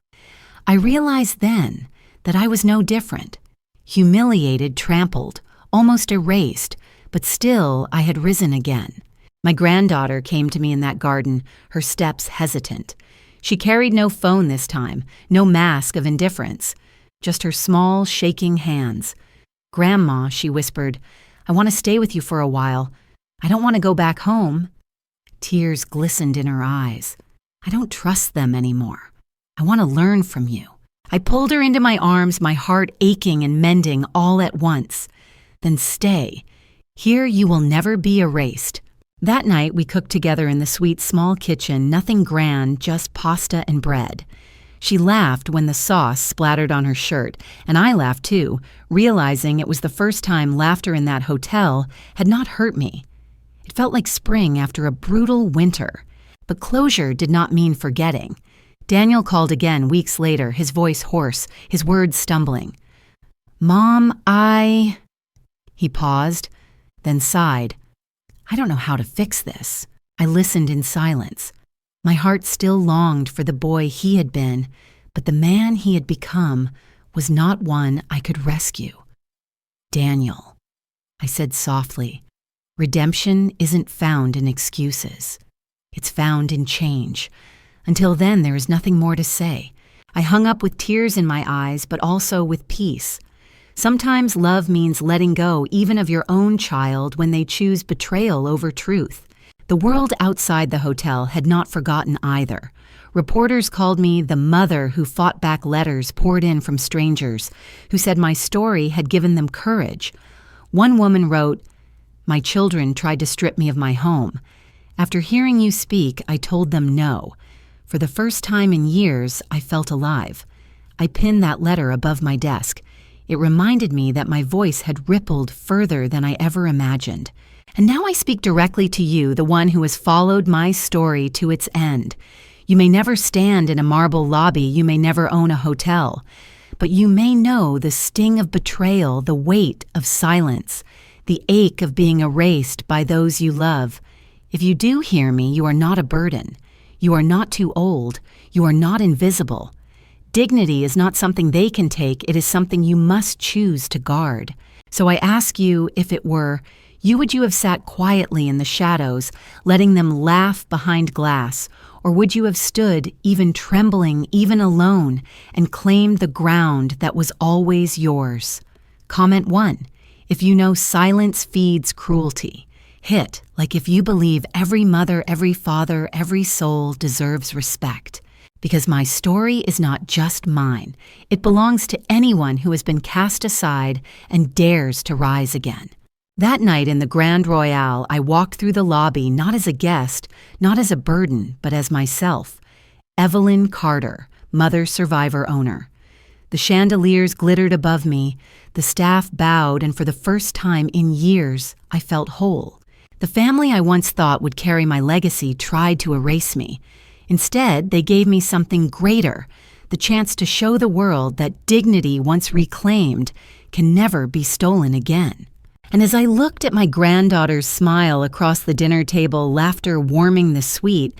I realized then that I was no different. Humiliated, trampled, almost erased, but still I had risen again. My granddaughter came to me in that garden, her steps hesitant. She carried no phone this time, no mask of indifference, just her small, shaking hands. "Grandma," she whispered, "I want to stay with you for a while. I don't want to go back home." Tears glistened in her eyes. "I don't trust them anymore. I want to learn from you." I pulled her into my arms, my heart aching and mending all at once. "Then stay. Here you will never be erased." That night we cooked together in the sweet small kitchen, nothing grand, just pasta and bread. She laughed when the sauce splattered on her shirt, and I laughed too, realizing it was the first time laughter in that hotel had not hurt me. It felt like spring after a brutal winter. But closure did not mean forgetting. Daniel called again weeks later, his voice hoarse, his words stumbling. "Mom, He paused, then sighed. "I don't know how to fix this." I listened in silence. My heart still longed for the boy he had been, but the man he had become was not one I could rescue. "Daniel," I said softly, "redemption isn't found in excuses. It's found in change. Until then, there is nothing more to say." I hung up with tears in my eyes, but also with peace. Sometimes love means letting go even of your own child when they choose betrayal over truth. The world outside the hotel had not forgotten either. Reporters called me the mother who fought back letters poured in from strangers, who said my story had given them courage. One woman wrote, "My children tried to strip me of my home. After hearing you speak, I told them no. For the first time in years, I felt alive." I pinned that letter above my desk. It reminded me that my voice had rippled further than I ever imagined. And now I speak directly to you, the one who has followed my story to its end. You may never stand in a marble lobby, you may never own a hotel, but you may know the sting of betrayal, the weight of silence, the ache of being erased by those you love. If you do hear me, you are not a burden. You are not too old. You are not invisible. Dignity is not something they can take, it is something you must choose to guard. So I ask you, if it were, would you have sat quietly in the shadows, letting them laugh behind glass, or would you have stood, even trembling, even alone, and claimed the ground that was always yours? Comment 1. If you know silence feeds cruelty. Hit, like if you believe every mother, every father, every soul deserves respect. Because my story is not just mine. It belongs to anyone who has been cast aside and dares to rise again. That night in the Grand Royale, I walked through the lobby not as a guest, not as a burden, but as myself. Evelyn Carter, mother, survivor, owner. The chandeliers glittered above me, the staff bowed, and for the first time in years, I felt whole. The family I once thought would carry my legacy tried to erase me. Instead, they gave me something greater, the chance to show the world that dignity once reclaimed can never be stolen again. And as I looked at my granddaughter's smile across the dinner table, laughter warming the suite,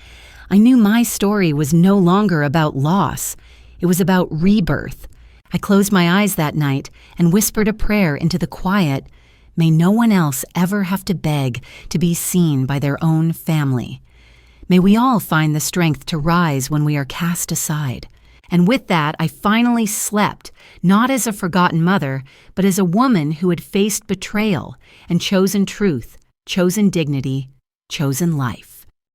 I knew my story was no longer about loss. It was about rebirth. I closed my eyes that night and whispered a prayer into the quiet. May no one else ever have to beg to be seen by their own family. May we all find the strength to rise when we are cast aside. And with that, I finally slept, not as a forgotten mother, but as a woman who had faced betrayal and chosen truth, chosen dignity, chosen life.